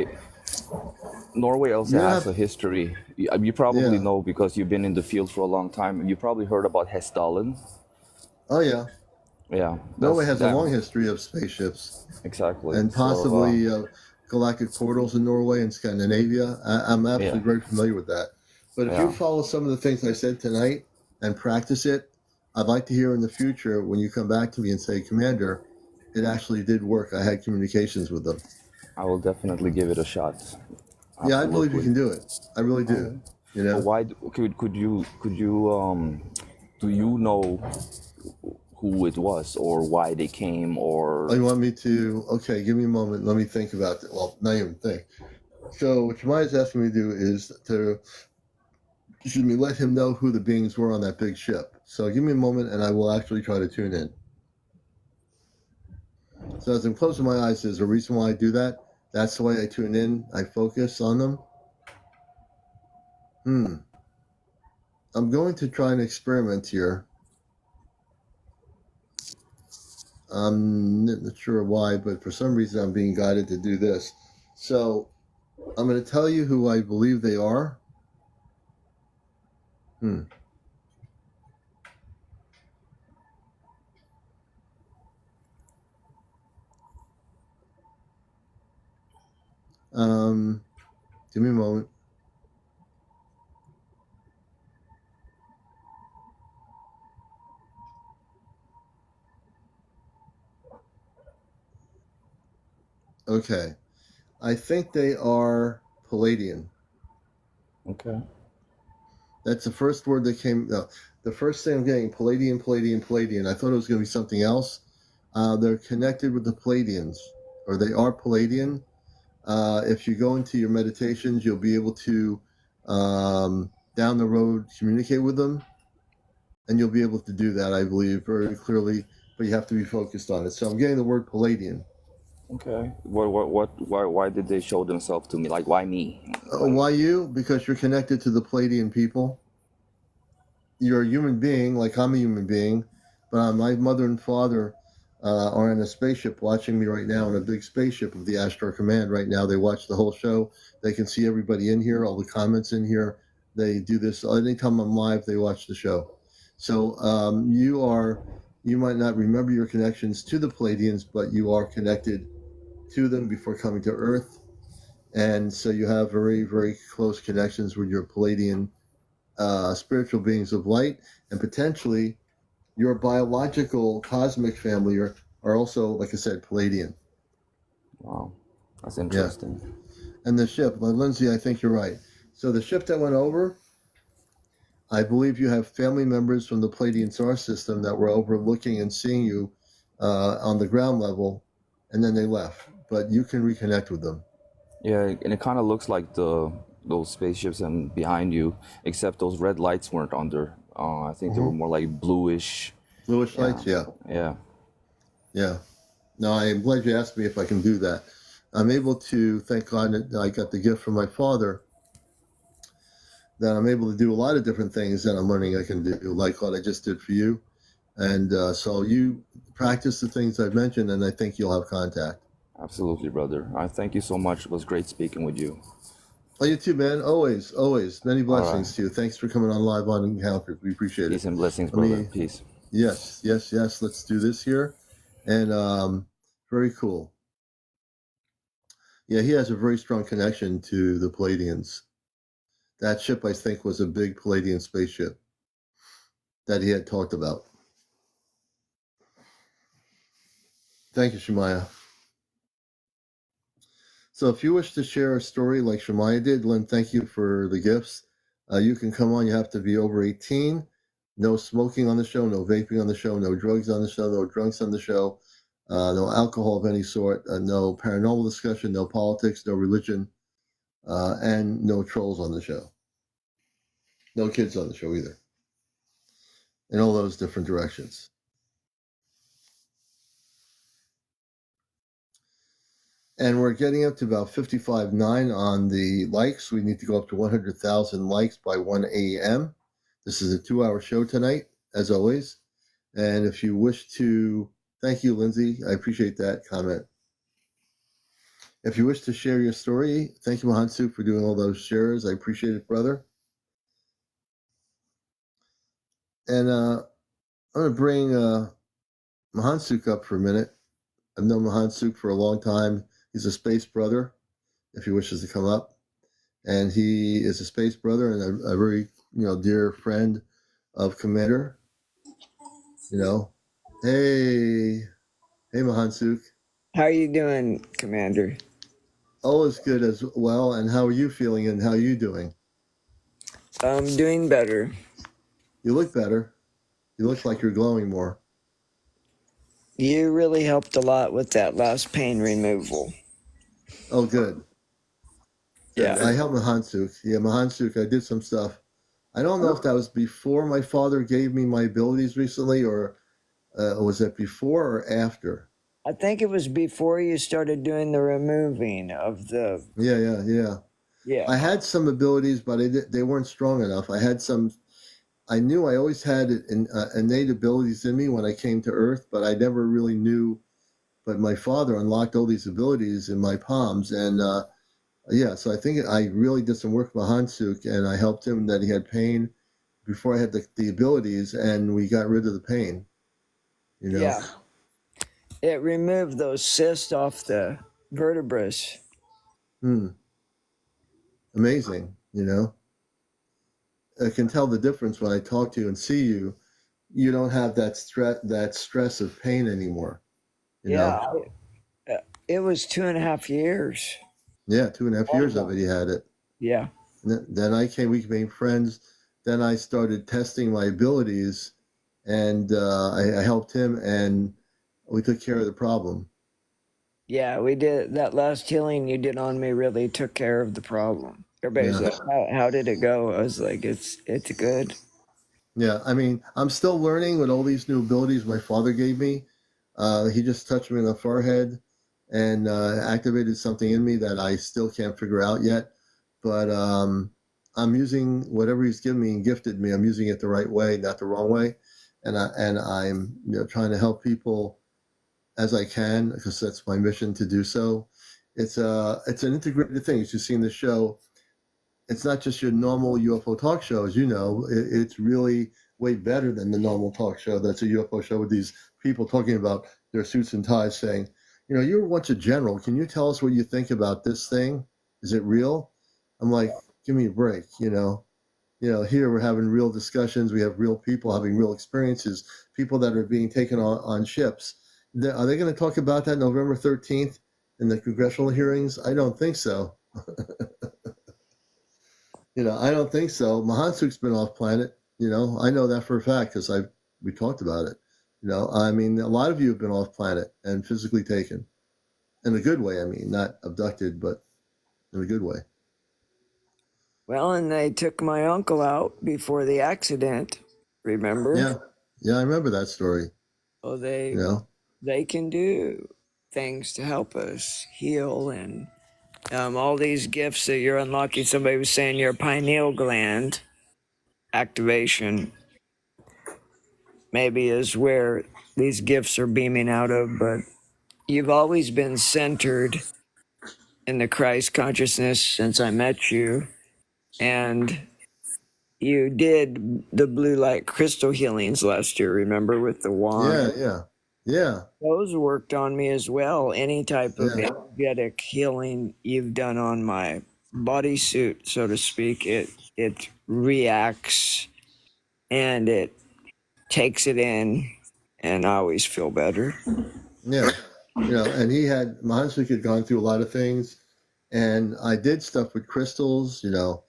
Norway also
You don't
has
have.
a history. You probably
Yeah.
know because you've been in the field for a long time. You probably heard about Hestalen.
Oh yeah.
Yeah,
Norway
that's
has a
that
long history of spaceships
exactly.
and
So
possibly galactic portals in Norway and Scandinavia. I'm
yeah,
absolutely very familiar with that. But if you
yeah.
follow some of the things I said tonight and practice it, I'd like to hear in the future when you come back to me and say, Commander, it actually did work. I had communications with them.
I will definitely give it a shot.
Yeah, I believe you
Absolutely.
can do it. I really do.
Okay.
You
But
know?
why could you do you know who it was or why they came
Oh,
or
you want me to? Okay, give me a moment. Let me think about that. Well, not even think. So what Jemiah's asking me to do is to, excuse me, let him know who the beings were on that big ship. So give me a moment and I will actually try to tune in. So as I'm closing my eyes, there's a reason why I do that. That's the way I tune in. I focus on them. I'm going to try an experiment here. I'm not sure why, but for some reason I'm being guided to do this. So I'm going to tell you who I believe they are. Give me a moment. Okay. I think they are Palladian.
okay.
That's the first word that came. No, the first thing I'm getting, Palladian, Palladian, Palladian. I thought it was going to be something else. They're connected with the Palladians. or they are Palladian. If you go into your meditations, you'll be able to, down the road, communicate with them, and you'll be able to do that, I believe, very clearly. But you have to be focused on it. So I'm getting the word Palladian.
Okay. Why did they show themselves to me? Like, why me?
Why you? Because you're connected to the Palladian people. You're a human being, like I'm a human being, but my mother and father are in a spaceship watching me right now, in a big spaceship of the Astro Command right now. They watch the whole show. They can see everybody in here, all the comments in here. They do this anytime I'm live. They watch the show. So you might not remember your connections to the Palladians, but you are connected to them before coming to Earth, and so you have very, very close connections with your Palladian spiritual beings of light, and potentially your biological cosmic family are also, like I said, Palladian.
Wow, that's interesting.
Yeah. And the ship, Lindsay, I think you're right. So the ship that went over, I believe you have family members from the Palladian star system that were overlooking and seeing you on the ground level, and then they left. But you can reconnect with them.
Yeah, and it kind of looks like those spaceships and behind you, except those red lights weren't under. I think they were more like bluish.
Bluish lights, yeah.
Yeah.
Yeah. No, I'm glad you asked me if I can do that. I'm able to, thank God that I got the gift from my father, that I'm able to do a lot of different things that I'm learning I can do, like what I just did for you. And so you practice the things I've mentioned, and I think you'll have contact.
Absolutely, brother. I thank you so much. It was great speaking with you.
Oh, you too, man. Always, always. Many blessings to you. Thanks for coming on live on Encounters. We appreciate it.
Peace and blessings, brother. Peace.
Yes, yes, yes. Let's do this here. And very cool. Yeah, he has a very strong connection to the Palladians. That ship, I think, was a big Palladian spaceship that he had talked about. Thank you, Shemaya. So if you wish to share a story like Shemaya did, Lynn, thank you for the gifts. You can come on. You have to be over 18. No smoking on the show, no vaping on the show, no drugs on the show, no drunks on the show, no alcohol of any sort, no paranormal discussion, no politics, no religion, and no trolls on the show. No kids on the show either. In all those different directions. And we're getting up to about 55.9 on the likes. We need to go up to 100,000 likes by 1 a.m. This is a 2-hour show tonight, as always. And if you wish to, thank you, Lindsay. I appreciate that comment. If you wish to share your story, thank you, Mahansu, for doing all those shares. I appreciate it, brother. And I'm going to bring Mahansuk up for a minute. I've known Mahansuk for a long time. He's a space brother, if he wishes to come up. And he is a space brother and a very, dear friend of Commander. Hey, Mahansuk.
How are you doing, Commander?
All is good as well. And how are you feeling and how are you doing?
I'm doing better.
You look better. You look like you're glowing more.
You really helped a lot with that last pain removal.
Oh, good.
Yeah.
I helped Mahansuk. Yeah, Mahansuk, I did some stuff. I don't know if that was before my father gave me my abilities recently, or was it before or after?
I think it was before you started doing the removing of the...
Yeah. I had some abilities, but they weren't strong enough. I knew I always had innate abilities in me when I came to Earth, but I never really knew. But my father unlocked all these abilities in my palms, and so I think I really did some work with Hansuk, and I helped him that he had pain before I had the abilities, and we got rid of the pain.
Yeah. It removed those cysts off the vertebrae.
Amazing, I can tell the difference when I talk to you and see you. You don't have that stress of pain anymore. You know?
It was 2.5 years.
Yeah, 2.5 years of it, he had it.
Yeah.
And then we became friends. Then I started testing my abilities, and I helped him, and we took care of the problem.
Yeah, we did that last healing you did on me. Really took care of the problem. Everybody's
Yeah.
like, how did it go? I was like, it's good.
Yeah, I mean, I'm still learning with all these new abilities my father gave me. He just touched me on the forehead and activated something in me that I still can't figure out yet. But I'm using whatever he's given me and gifted me. I'm using it the right way, not the wrong way, and I'm trying to help people as I can because that's my mission to do so. It's an integrated thing. As you've seen the show, it's not just your normal UFO talk show, as you know. It's really way better than the normal talk show that's a UFO show with these people talking about their suits and ties saying, you're once a general. Can you tell us what you think about this thing? Is it real? I'm like, give me a break, Here we're having real discussions. We have real people having real experiences, people that are being taken on ships. Are they going to talk about that November 13th in the congressional hearings? I don't think so. I don't think so. Mahansuk's been off planet. I know that for a fact because we talked about it. I mean, a lot of you have been off planet and physically taken in a good way. I mean, not abducted, but in a good way.
Well, and they took my uncle out before the accident. Remember?
Yeah, I remember that story.
Oh, they can do things to help us heal and all these gifts that you're unlocking. Somebody was saying your pineal gland activation maybe is where these gifts are beaming out of, but you've always been centered in the Christ consciousness since I met you. And you did the blue light crystal healings last year, remember, with the wand?
Yeah.
Those worked on me as well. Any type of
Yeah.
energetic healing you've done on my bodysuit, so to speak, it reacts and it takes it in, and I always feel better.
Yeah. And Mahansuk had gone through a lot of things, and I did stuff with crystals, Now,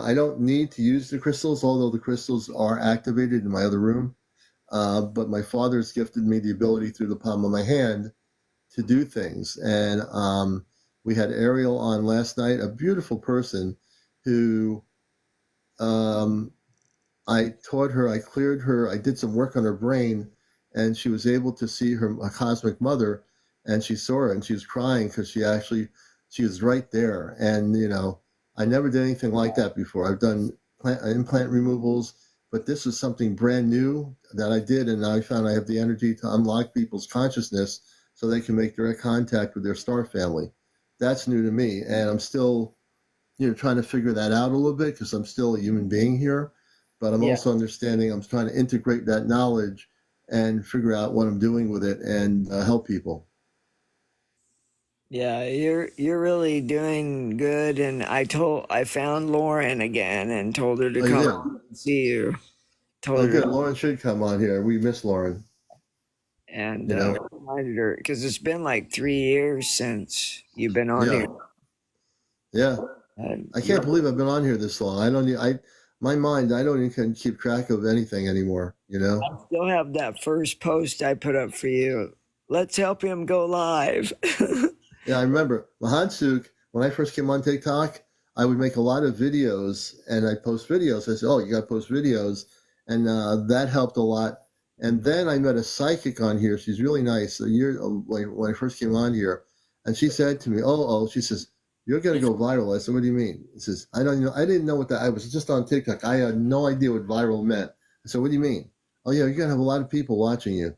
I don't need to use the crystals, although the crystals are activated in my other room. But my father's gifted me the ability through the palm of my hand to do things. And we had Ariel on last night, a beautiful person who I taught her, I cleared her, I did some work on her brain, and she was able to see her cosmic mother, and she saw her, and she was crying because she was right there. And, I never did anything like that before. I've done implant removals, but this was something brand new that I did, and I found I have the energy to unlock people's consciousness so they can make direct contact with their star family. That's new to me, and I'm still, trying to figure that out a little bit because I'm still a human being here, but I'm also understanding I'm trying to integrate that knowledge and figure out what I'm doing with it and help people.
Yeah, you're really doing good, and I found Lauren again and told her to come and see you. Told her
Good. Lauren should come on here. We miss Lauren.
And reminded her because it's been like 3 years since you've been on here.
Yeah, I can't believe I've been on here this long. I don't even keep track of anything anymore.
I still have that first post I put up for you. Let's help him go live.
Yeah, I remember Mahansuk, when I first came on TikTok, I would make a lot of videos and I'd post videos. I said, oh, you got to post videos. And that helped a lot. And then I met a psychic on here. She's really nice. A year when I first came on here. And she said to me, she says, you're going to go viral. I said, what do you mean? She says, I don't know. I didn't know what that, I was just on TikTok. I had no idea what viral meant. I said, what do you mean? Oh, yeah, you're going to have a lot of people watching you.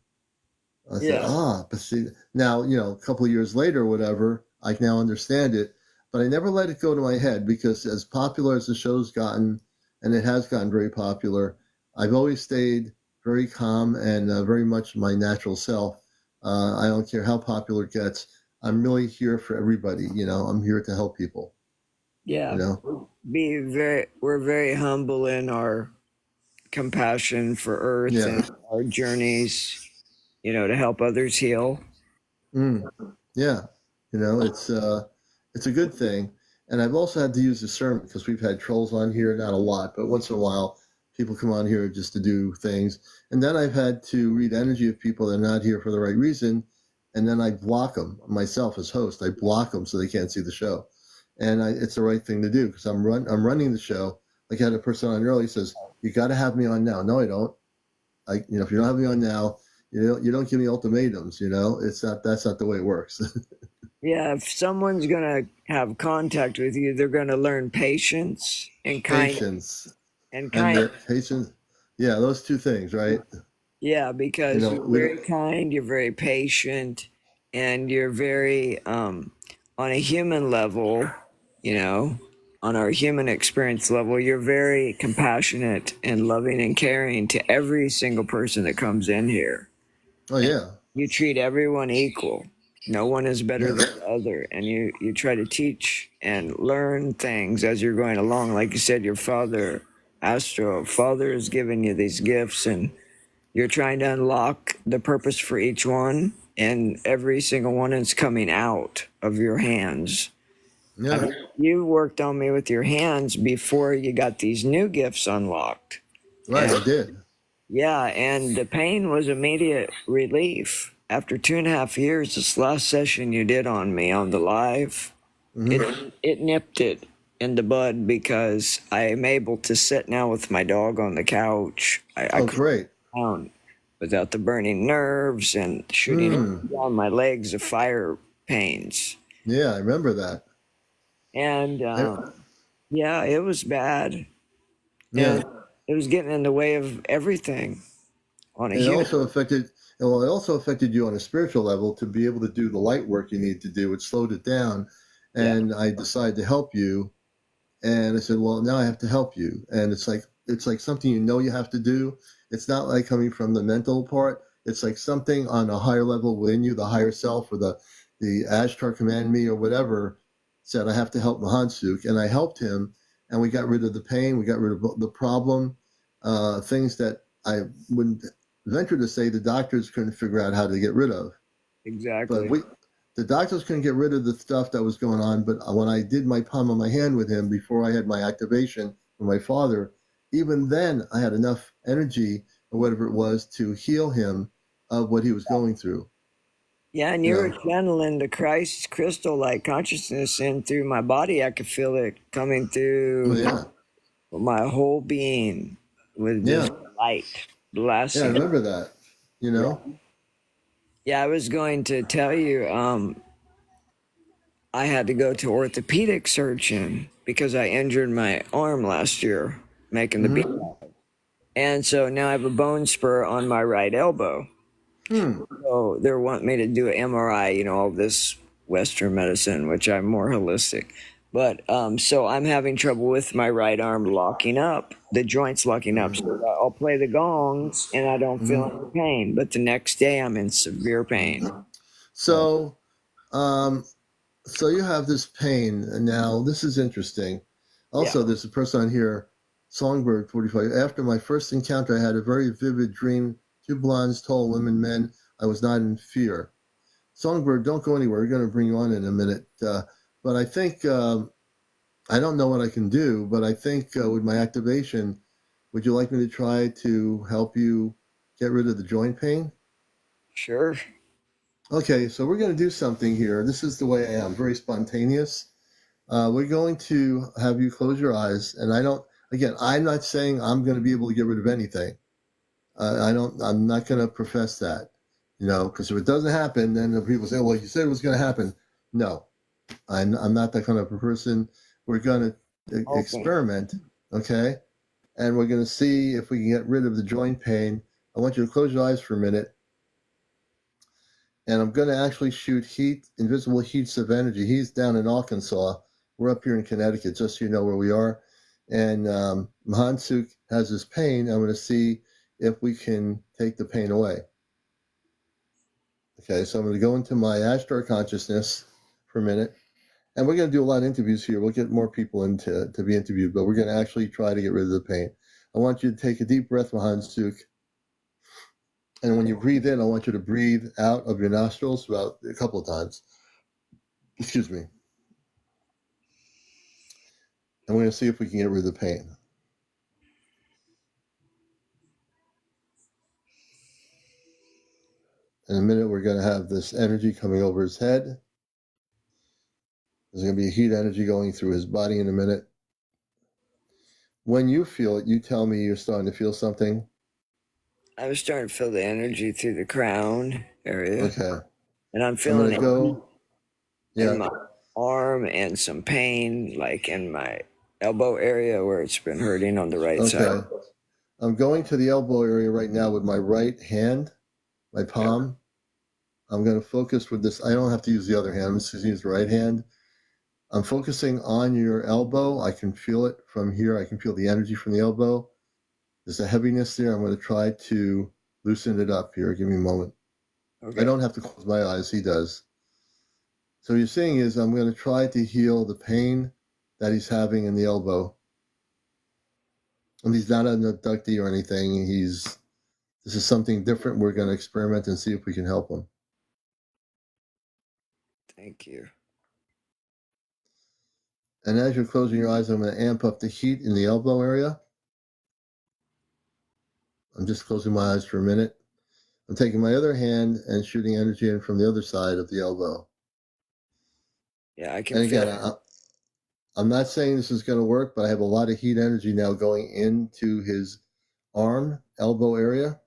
I said, but see, now, a couple of years later or whatever, I now understand it, but I never let it go to my head because as popular as the show's gotten, and it has gotten very popular, I've always stayed very calm and very much my natural self. I don't care how popular it gets. I'm really here for everybody. I'm here to help people.
Yeah. We're very humble in our compassion for Earth and our journeys, to help others heal.
Yeah. It's a good thing. And I've also had to use discernment because we've had trolls on here, not a lot, but once in a while, people come on here just to do things. And then I've had to read energy of people that are not here for the right reason and then I block them myself as host. I block them so they can't see the show, and it's the right thing to do because I'm running the show. Like I had a person on earlier, says, "You got to have me on now." No, I don't. If you don't have me on now, you don't give me ultimatums. That's not the way it works.
Yeah, if someone's gonna have contact with you, they're gonna learn patience and
Patience
and
and the patience. Yeah, those two things, right?
Yeah, because you're
We
very
don't,
kind, you're very patient, and you're very on a human level, on our human experience level, you're very compassionate and loving and caring to every single person that comes in here.
oh yeah,
You treat everyone equal. No one is better
yeah,
than the other, and you try to teach and learn things as you're going along. Like you said, your father, father has given you these gifts, and you're trying to unlock the purpose for each one, and every single one is coming out of your hands. I
yeah.
mean, you worked on me with your hands before you got these new gifts unlocked.
Right, I
And
did.
yeah, and the pain was immediate relief. After 2.5 years, this last session you did on me on the live, it nipped it in the bud because I am able to sit now with my dog on the couch. I
Oh, great.
down without the burning nerves and shooting down my legs of fire pains.
Yeah, I remember that.
And
I,
yeah, it was bad.
yeah,
And it was getting in the way of everything on a
it
human.
also affected. Well, it also affected you on a spiritual level to be able to do the light work you need to do. It slowed it down,
Yeah,
and I decided to help you. And I said, well, now I have to help you. And it's like something you have to do. It's not like coming from the mental part. It's like something on a higher level within you, the higher self, or the Ashtar command me or whatever said I have to help Mahansuk, and I helped him, and we got rid of the pain, we got rid of the problem, things that I wouldn't venture to say the doctors couldn't figure out how to get rid of. But
exactly.
the doctors couldn't get rid of the stuff that was going on. But when I did my palm of my hand with him before I had my activation for my father, even then I had enough energy or whatever it was to heal him of what he was going through.
Yeah, and
You
you were
know,
channeling the Christ crystal like consciousness in through my body. I could feel it coming
well,
through
yeah,
my whole being with
yeah,
just light
yeah. I
blasting.
remember that. You
Yeah.
know,
Yeah, I was going to tell you, I had to go to orthopedic surgeon because I injured my arm last year making the beat. And so now I have a bone spur on my right elbow.
hmm.
So they're wanting me to do an MRI, all this Western medicine, which I'm more holistic. But so I'm having trouble with my right arm locking up, the joints locking up. So I'll play the gongs and I don't feel any pain. But the next day I'm in severe pain.
So, um, so you have this pain, and now this is interesting.
Yeah,
Also, there's a person on here, Songbird 45. After my first encounter, I had a very vivid dream. Two blondes, tall women, men. I was not in fear. Songbird, don't go anywhere. We're going to bring you on in a minute. But I think, I don't know what I can do, but I think with my activation, would you like me to try to help you get rid of the joint pain?
sure.
Okay, so we're going to do something here. This is the way I am, very spontaneous. We're going to have you close your eyes, and I'm not saying I'm going to be able to get rid of anything. I'm not going to profess that, because if it doesn't happen, then the people say, well, you said it was going to happen. No, I'm not that kind of a person. We're going to
Okay.
experiment, okay? And we're going to see if we can get rid of the joint pain. I want you to close your eyes for a minute. And I'm going to actually shoot invisible heats of energy. He's down in Arkansas. We're up here in Connecticut, just so you know where we are. And Mahansuk has his pain. I'm going to see if we can take the pain away. Okay, so I'm going to go into my Ashtar consciousness for a minute. And we're going to do a lot of interviews here. We'll get more people in to be interviewed, but we're going to actually try to get rid of the pain. I want you to take a deep breath, Mahansuk. And when you breathe in, I want you to breathe out of your nostrils about a couple of times. Excuse me. And we're going to see if we can get rid of the pain. In a minute, we're going to have this energy coming over his head. There's going to be a heat energy going through his body in a minute. When you feel it, you tell me you're starting to feel something.
I was starting to feel the energy through the crown area.
Okay.
And I'm
I'm
feeling
going to go.
in my arm and some pain, like in my elbow area where it's been hurting on the right side.
Okay. I'm going to the elbow area right now with my right hand, my palm. I'm going to focus with this. I don't have to use the other hand. I'm just going to use the right hand. I'm focusing on your elbow. I can feel it from here. I can feel the energy from the elbow. There's a heaviness there. I'm going to try to loosen it up here. Give me a moment.
Okay.
I don't have to close my eyes. He does. So what you're saying is I'm going to try to heal the pain that he's having in the elbow. And he's not an abductee or anything. This is something different. We're going to experiment and see if we can help him.
Thank you.
And as you're closing your eyes, I'm going to amp up the heat in the elbow area. I'm just closing my eyes for a minute. I'm taking my other hand and shooting energy in from the other side of the elbow.
Yeah, I can
And again,
feel it.
I'm not saying this is going to work, but I have a lot of heat energy now going into his arm, elbow area.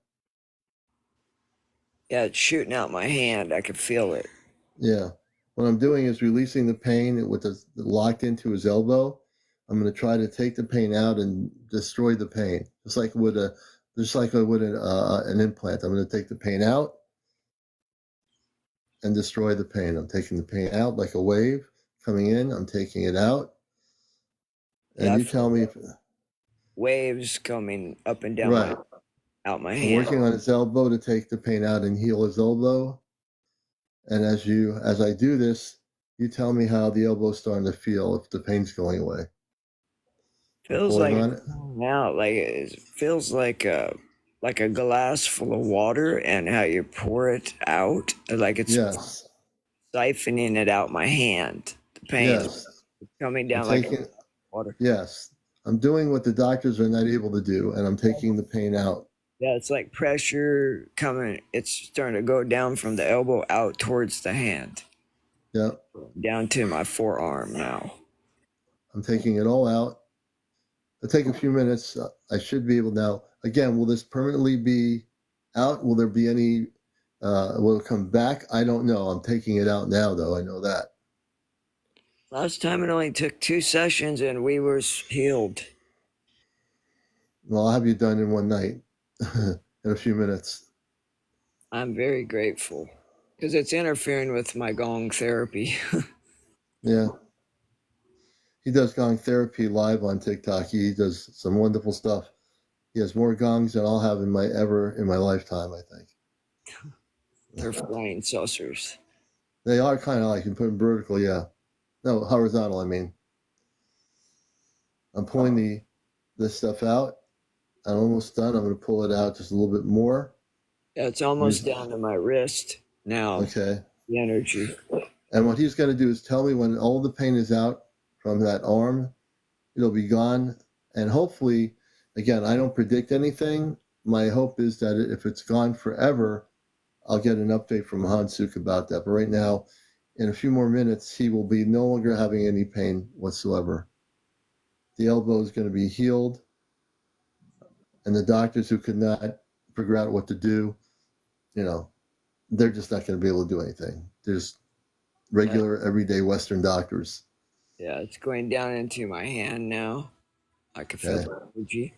Yeah, it's shooting out my hand. I can feel it.
Yeah. What I'm doing is releasing the pain with the locked into his elbow. I'm going to try to take the pain out and destroy the pain, just like I would an implant. I'm going to take the pain out and destroy the pain. I'm taking the pain out like a wave coming in. I'm taking it out. And
Yeah,
you tell me if
waves coming up and down
right.
out my
I'm
hand.
working on his elbow to take the pain out and heal his elbow. And as I do this, you tell me how the elbow's starting to feel, if the pain's going away.
Feels
Pulling
like
on it.
now, like it feels like a glass full of water, and how you pour it out, like it's
Yes.
siphoning it out my hand. The pain
Yes.
coming
I'm
down like
taking
water.
yes. I'm doing what the doctors are not able to do, and I'm taking the pain out.
Yeah, it's like pressure coming. It's starting to go down from the elbow out towards the hand,
Yeah.
down to my forearm now.
I'm taking it all out. It'll take a few minutes. I should be able now. Again, will this permanently be out? Will there be any, will it come back? I don't know. I'm taking it out now, though. I know that.
Last time it only took 2 sessions and we were healed.
Well, I'll have you done in one night, in a few minutes.
I'm very grateful because it's interfering with my gong therapy.
Yeah. He does gong therapy live on TikTok. He does some wonderful stuff. He has more gongs than I'll have in my lifetime, I think.
They're flying saucers.
They are kind of like you put them vertical, yeah. No, horizontal, I mean. I'm pulling this stuff out. I'm almost done. I'm going to pull it out just a little bit more.
Yeah, it's almost down to my wrist now.
Okay.
The energy.
And what he's going to do is tell me when all the pain is out from that arm, it'll be gone. And hopefully, again, I don't predict anything. My hope is that if it's gone forever, I'll get an update from Hansuk about that. But right now, in a few more minutes, he will be no longer having any pain whatsoever. The elbow is going to be healed. And the doctors who could not figure out what to do, they're just not going to be able to do anything. There's regular, everyday Western doctors.
Yeah, it's going down into my hand now. I can feel the energy.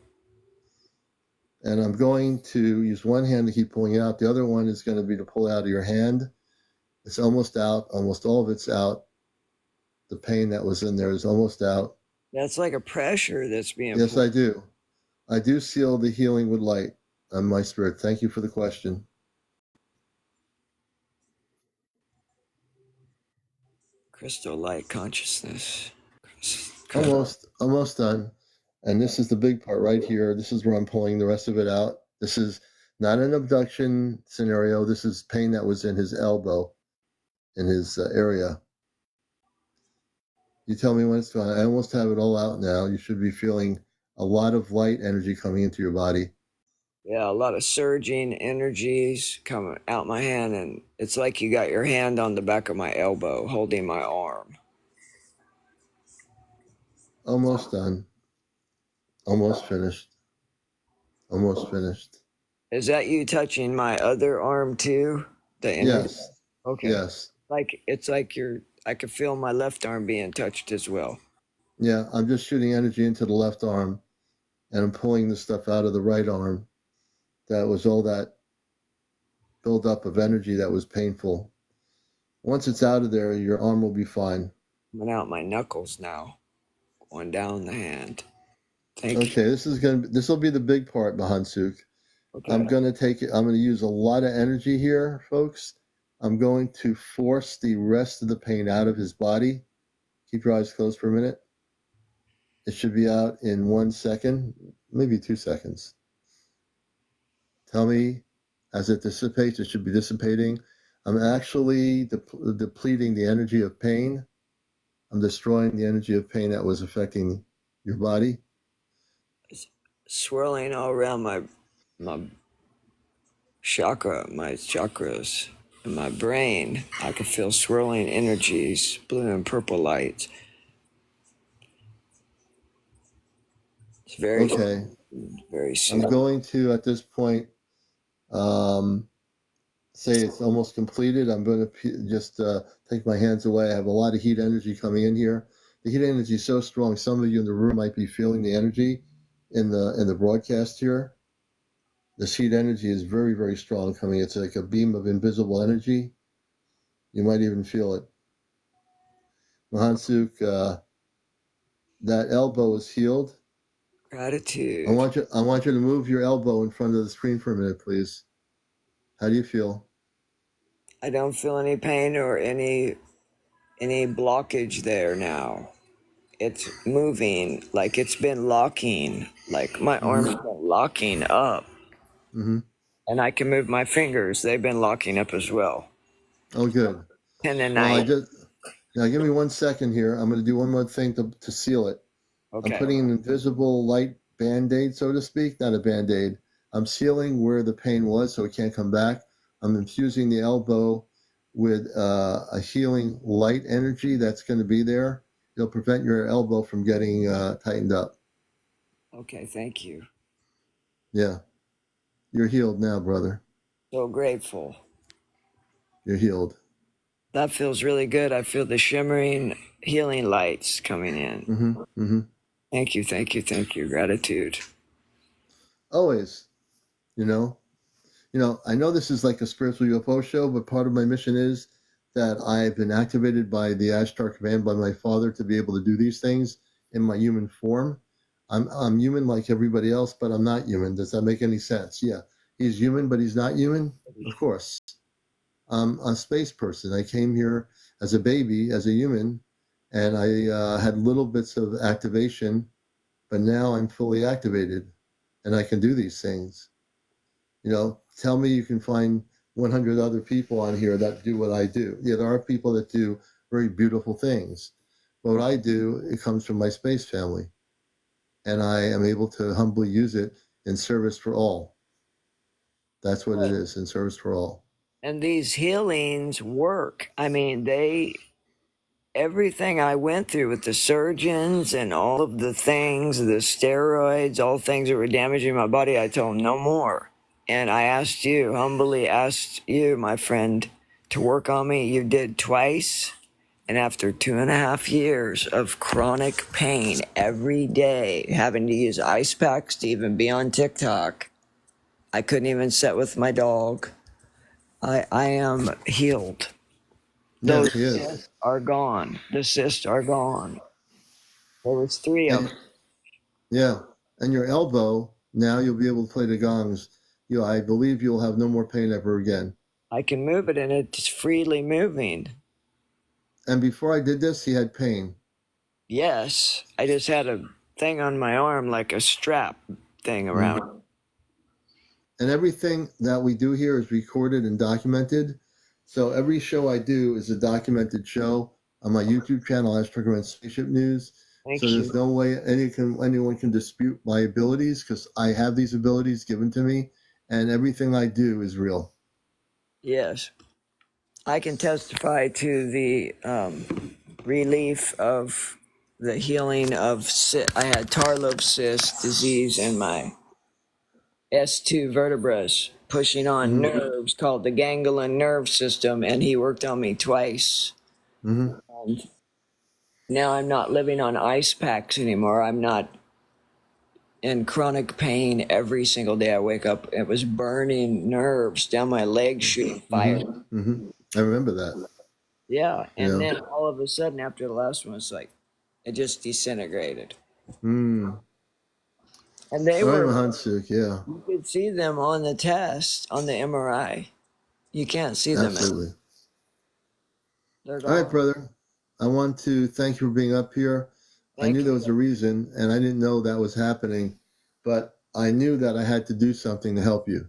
And I'm going to use one hand to keep pulling it out. The other one is going to be to pull out of your hand. It's almost out. Almost all of it's out. The pain that was in there is almost out.
That's like a pressure that's being
Yes,
pulled.
I do. I do seal the healing with light on my spirit. Thank you for the question.
Crystal light consciousness.
Almost done. And this is the big part right here. This is where I'm pulling the rest of it out. This is not an abduction scenario. This is pain that was in his elbow, in his area. You tell me when it's gone. I almost have it all out now. You should be feeling a lot of light energy coming into your body.
Yeah, a lot of surging energies coming out my hand, and it's like you got your hand on the back of my elbow, holding my arm.
Almost done. Almost finished. Almost finished.
Is that you touching my other arm too? The energy?
Yes.
Okay.
Yes.
Like it's like I could feel my left arm being touched as well.
Yeah, I'm just shooting energy into the left arm, and I'm pulling the stuff out of the right arm. That was all that buildup of energy that was painful. Once it's out of there, your arm will be fine.
Coming out my knuckles now, going down the hand. Thank you.
Okay, this will be the big part, Mahansuk.
Okay.
I'm gonna use a lot of energy here, folks. I'm going to force the rest of the pain out of his body. Keep your eyes closed for a minute. It should be out in 1 second, maybe 2 seconds. Tell me, as it dissipates, it should be dissipating. I'm actually depleting the energy of pain. I'm destroying the energy of pain that was affecting your body.
It's swirling all around my chakras, and my brain. I could feel swirling energies, blue and purple lights. It's very
Okay.
very
I'm
soon.
going to, at this point, say it's almost completed. I'm going to just take my hands away. I have a lot of heat energy coming in here. The heat energy is so strong. Some of you in the room might be feeling the energy in the broadcast here. This heat energy is very, very strong coming. It's like a beam of invisible energy. You might even feel it. Mahansuk, that elbow is healed.
Gratitude.
I want you to move your elbow in front of the screen for a minute, please. How do you feel?
I don't feel any pain or any blockage there now. It's moving like it's been locking, like my arm's been locking up.
Mm-hmm.
And I can move my fingers. They've been locking up as well.
Oh, good.
Tendonite.
Now give me 1 second here. I'm going to do one more thing to seal it.
Okay.
I'm putting an invisible light band-aid, so to speak, not a band-aid. I'm sealing where the pain was so it can't come back. I'm infusing the elbow with a healing light energy that's going to be there. It'll prevent your elbow from getting tightened up.
Okay, thank you.
Yeah. You're healed now, brother.
So grateful.
You're healed.
That feels really good. I feel the shimmering healing lights coming in.
Mm-hmm. Mm-hmm.
Thank you, thank you, thank you. Gratitude.
Always. You know, I know this is like a spiritual UFO show, but part of my mission is that I've been activated by the Ashtar command by my father to be able to do these things in my human form. I'm human like everybody else, but I'm not human. Does that make any sense? Yeah. He's human, but he's not human? Of course. I'm a space person. I came here as a baby, as a human, and I had little bits of activation, but now I'm fully activated and I can do these things. Tell me you can find 100 other people on here that do what I do. Yeah, there are people that do very beautiful things. But what I do, it comes from my space family. And I am able to humbly use it in service for all. That's what it is, in service for all.
And these healings work. I mean, everything I went through with the surgeons and all of the things, the steroids, all things that were damaging my body, I told them no more. And I humbly asked you, my friend, to work on me. You did twice. And after 2.5 years of chronic pain every day, having to use ice packs to even be on TikTok, I couldn't even sit with my dog. I am healed.
Yeah,
Those
he is.
cysts are gone. The cysts are gone. There was 3 of them.
Yeah. And your elbow, now you'll be able to play the gongs. I believe you'll have no more pain ever again.
I can move it, and it's freely moving.
And before I did this, he had pain.
Yes, I just had a thing on my arm, like a strap thing around.
And everything that we do here is recorded and documented. So every show I do is a documented show on my YouTube channel, Astrogram Spaceship News.
Thank
So there's
you.
no way anyone can dispute my abilities, because I have these abilities given to me, and everything I do is real.
Yes. I can testify to the relief of the healing of I had Tarlov cyst disease in my S2 vertebrae pushing on nerves called the ganglion nerve system, and he worked on me twice.
Mm-hmm.
And now I'm not living on ice packs anymore. I'm not in chronic pain every single day I wake up. It was burning nerves down my legs, shooting fire.
Mm-hmm. I remember that.
Yeah, and
Yeah.
then all of a sudden, after the last one, it's like it just disintegrated.
Mm.
And they
All right,
were,
Mahansuk. Yeah,
you could see them on the test, on the MRI. You can't see them.
absolutely.
They're
All right,
gone.
brother. I want to thank you for being up here. I
Thank
knew there
you.
was a reason, and I didn't know that was happening, but I knew that I had to do something to help you.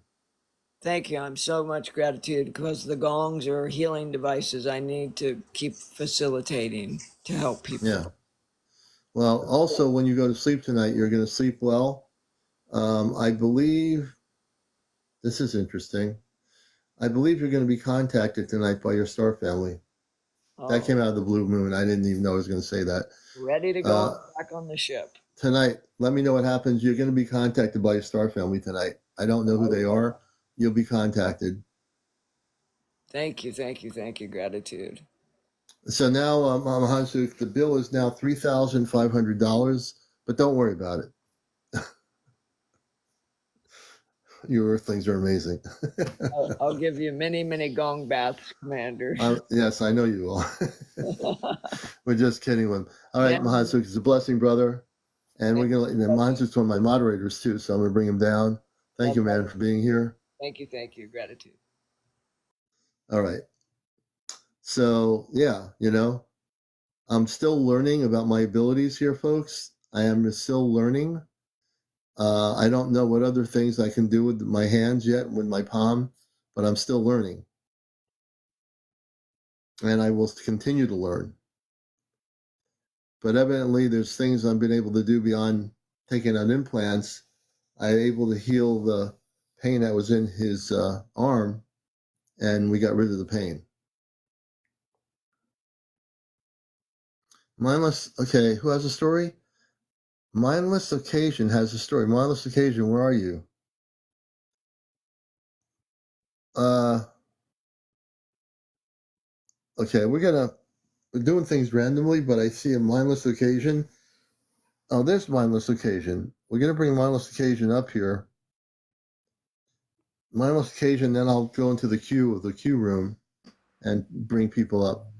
Thank you. I'm so much gratitude because the gongs are healing devices I need to keep facilitating to help people.
Yeah. Well, also, when you go to sleep tonight, you're going to sleep well. I believe this is interesting. I believe you're going to be contacted tonight by your star family. That came out of the blue moon. I didn't even know I was going to say that.
Ready to go back on the ship.
Tonight, let me know what happens. You're going to be contacted by your star family tonight. I don't know who they are. You'll be contacted.
Thank you, thank you, thank you. Gratitude.
So now, Hansuk, the bill is now $3,500, but don't worry about it. Your earthlings are amazing.
I'll give you many, many gong baths, Commander.
Yes, I know you will. We're just kidding with him. All right, Mahansuk, it's a blessing, brother. And we're going to let Mahansuk's one of my moderators, too, so I'm going to bring him down. Thank you, man, for being here.
Thank you, gratitude.
All right. So, yeah, I'm still learning about my abilities here, folks. I am still learning. I don't know what other things I can do with my hands yet, with my palm, but I'm still learning. And I will continue to learn. But evidently, there's things I've been able to do beyond taking out implants. I'm able to heal the pain that was in his arm, and we got rid of the pain. Mindless, okay, who has a story? Mindless Occasion has a story. Mindless Occasion, where are you? Okay, we're doing things randomly, but I see a Mindless Occasion. Oh, there's Mindless Occasion. We're gonna bring Mindless Occasion up here. Mindless Occasion, then I'll go into the queue room and bring people up.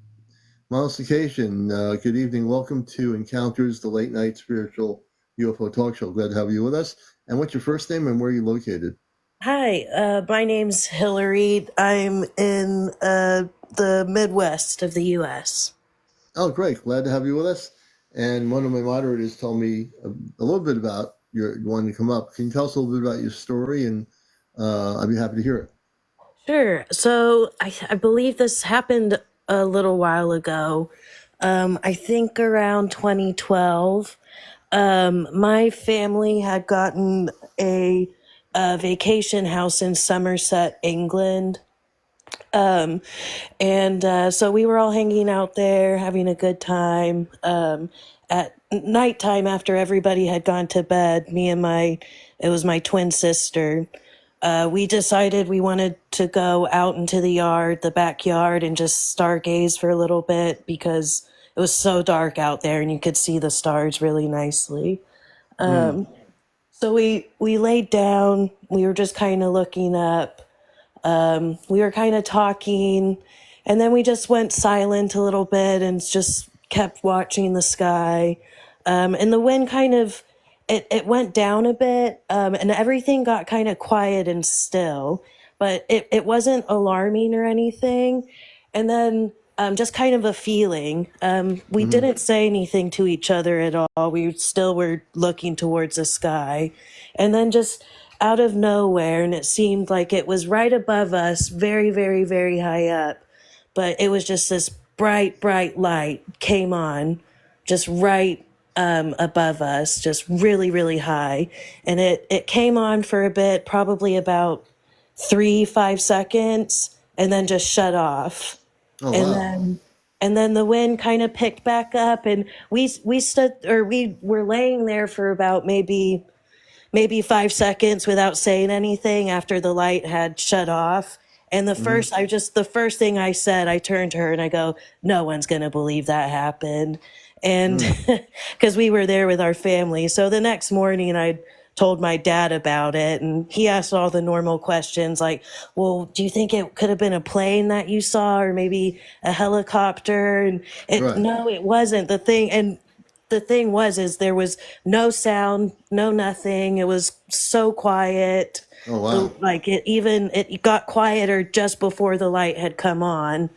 Mindless Occasion, good evening. Welcome to Encounters, the late night spiritual UFO talk show. Glad to have you with us. And what's your first name and where are you located?
Hi, my name's Hillary. I'm in the Midwest of the U.S.
Oh, great. Glad to have you with us. And one of my moderators told me a little bit about your wanting to come up. Can you tell us a little bit about your story? And I'd be happy to hear it.
Sure. So I believe this happened a little while ago. I think around 2012. My family had gotten a vacation house in Somerset, England. So we were all hanging out there, having a good time. At nighttime, after everybody had gone to bed, it was my twin sister. We decided we wanted to go out into the backyard, and just stargaze for a little bit because it was so dark out there and you could see the stars really nicely. So we laid down. We were just kind of looking up. We were kind of talking, and then we just went silent a little bit and just kept watching the sky. And the wind it went down a bit, and everything got kind of quiet and still, but it wasn't alarming or anything. And then just kind of a feeling. We didn't say anything to each other at all. We still were looking towards the sky. And then just out of nowhere, and it seemed like it was right above us, very, very, very high up. But it was just this bright, bright light came on, just right above us, just really, really high. And it came on for a bit, probably about 3, 5 seconds, and then just shut off.
Oh
And
wow.
then the wind kind of picked back up, and we were laying there for about maybe 5 seconds without saying anything after the light had shut off. And the first thing I said, I turned to her and I go, no one's going to believe that happened. And because we were there with our family. So the next morning I told my dad about it, and he asked all the normal questions like, well, do you think it could have been a plane that you saw, or maybe a helicopter? And
Right.
no, it wasn't. The thing was is there was no sound, no nothing. It was so quiet.
Oh wow.
It got quieter just before the light had come on.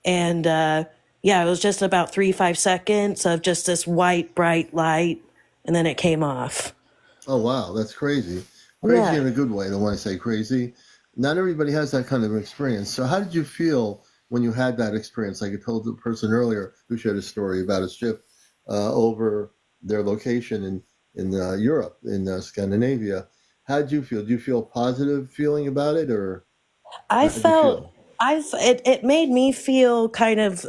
And yeah, it was just about 3, 5 seconds of just this white bright light, and then it came off.
Oh wow, that's crazy. Crazy
Yeah.
in a good way. I don't want to say crazy. Not everybody has that kind of experience. So how did you feel when you had that experience? Like I told the person earlier who shared a story about a ship over their location in Europe, in Scandinavia. How did you feel? Did you feel positive feeling about it, or
I
how did you
felt
feel?
it made me feel kind of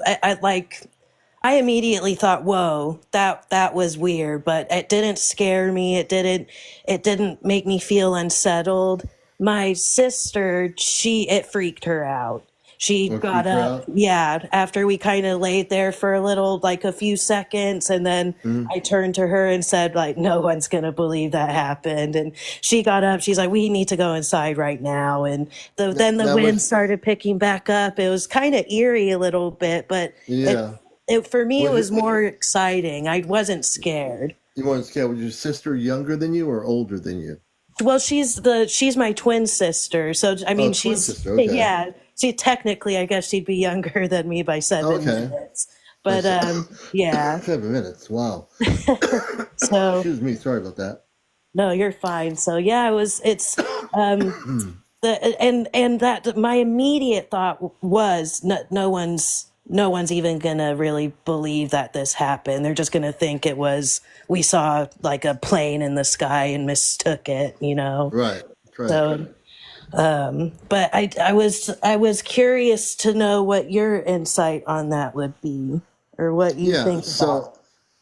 I immediately thought, "Whoa, that was weird," but it didn't scare me. It didn't make me feel unsettled. My sister, it freaked her out. She
What
got
freaked her
up,
out?
yeah, after we kind of laid there for a little, like a few seconds, and then
Mm-hmm.
I turned to her and said, like, no one's gonna believe that happened. And she got up. She's like, we need to go inside right now. And then the
Now
wind
was
started picking back up. It was kind of eerie a little bit, but
yeah.
for me it
Was
was
your
more exciting. I wasn't scared.
you weren't scared? Was your sister younger than you or older than you?
Well, she's my twin sister, so I
Oh,
mean
twin
she's
sister. Okay.
yeah. She technically, I guess she'd be younger than me by seven
Okay.
minutes.
I
But
said
yeah.
7 minutes. Wow.
So
Excuse me. Sorry about that.
no, you're fine. So yeah, it's um and that my immediate thought was no one's even gonna really believe that this happened. They're just gonna think it was we saw like a plane in the sky and mistook it, you know.
Right. Right.
So but I was curious to know what your insight on that would be, or what you
Yeah.
think about
So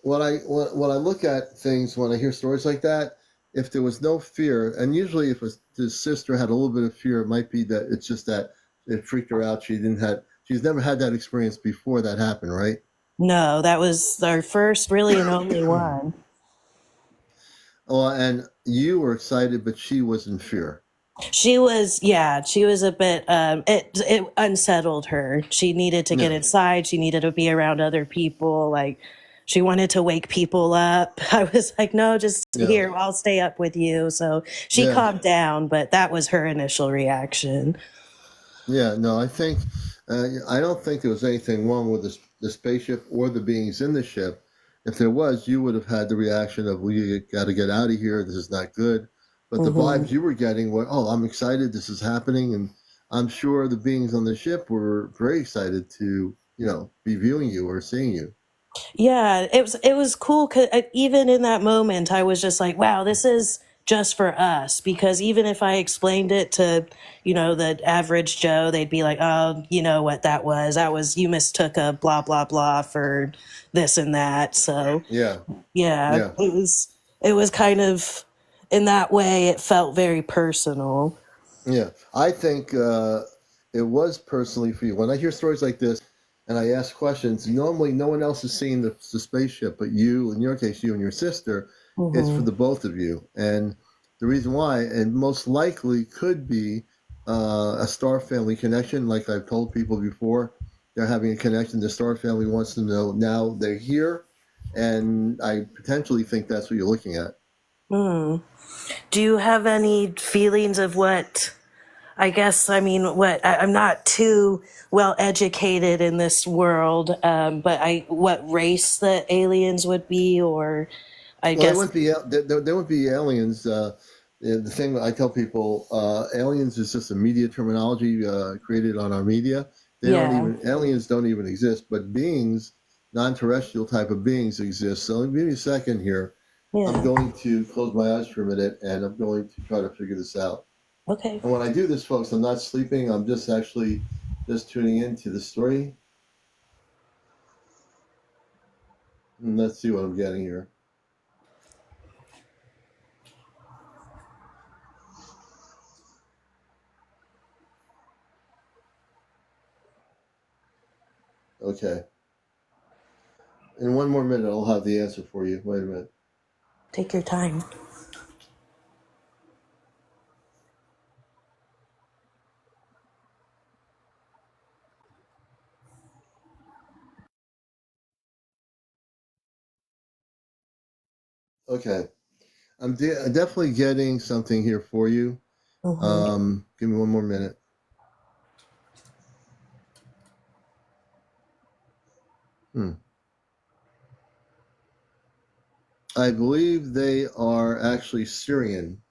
when I look at things, when I hear stories like that, if there was no fear, and usually if the sister had a little bit of fear, it might be that it's just that it freaked her out. She's never had that experience before that happened, right?
no, that was our first really and only one.
Oh, and you were excited, but she was in fear.
She was a bit, it unsettled her. She needed to get
Yeah.
inside. She needed to be around other people. Like, she wanted to wake people up. I was like, no, just
Yeah.
here, I'll stay up with you. So she
Yeah.
calmed down, but that was her initial reaction.
Yeah, no, I don't think there was anything wrong with the spaceship or the beings in the ship. If there was, you would have had the reaction of, "We got to get out of here. This is not good." But the
Hmm.
vibes you were getting were, "Oh, I'm excited. This is happening," and I'm sure the beings on the ship were very excited to, be viewing you or seeing you.
Yeah, it was cool. 'Cause even in that moment, I was just like, "Wow, this is just for us." Because even if I explained it to, the average Joe, they'd be like, "Oh, you know what that was? That was you mistook a blah blah blah for this and that." So
Yeah,
yeah,
yeah.
it was kind of in that way. It felt very personal.
Yeah, I think it was personally for you. When I hear stories like this and I ask questions, normally no one else is seeing the spaceship but you, in your case, you and your sister. It's for
Hmm.
the both of you. And the reason why, and most likely could be a star family connection. Like I've told people before, they're having a connection. The star family wants to know now they're here. And I potentially think that's what you're looking at.
Hmm. Do you have any feelings of what? I guess, I mean, I'm not too well educated in this world, but what race the aliens would be, or I
Well,
guess,
there wouldn't be aliens. The thing that I tell people, aliens is just a media terminology created on our media.
yeah.
Aliens don't even exist, but beings non-terrestrial type of beings exist. So give me a second here.
Yeah.
I'm going to close my eyes for a minute, and I'm going to try to figure this out.
Okay.
And when I do this, folks, I'm not sleeping. I'm just actually just tuning into the story. And let's see what I'm getting here. Okay. In one more minute, I'll have the answer for you. Wait a minute.
Take your time.
Okay. I'm definitely getting something here for you.
Mm-hmm.
Give me one more minute. I believe they are actually Syrian.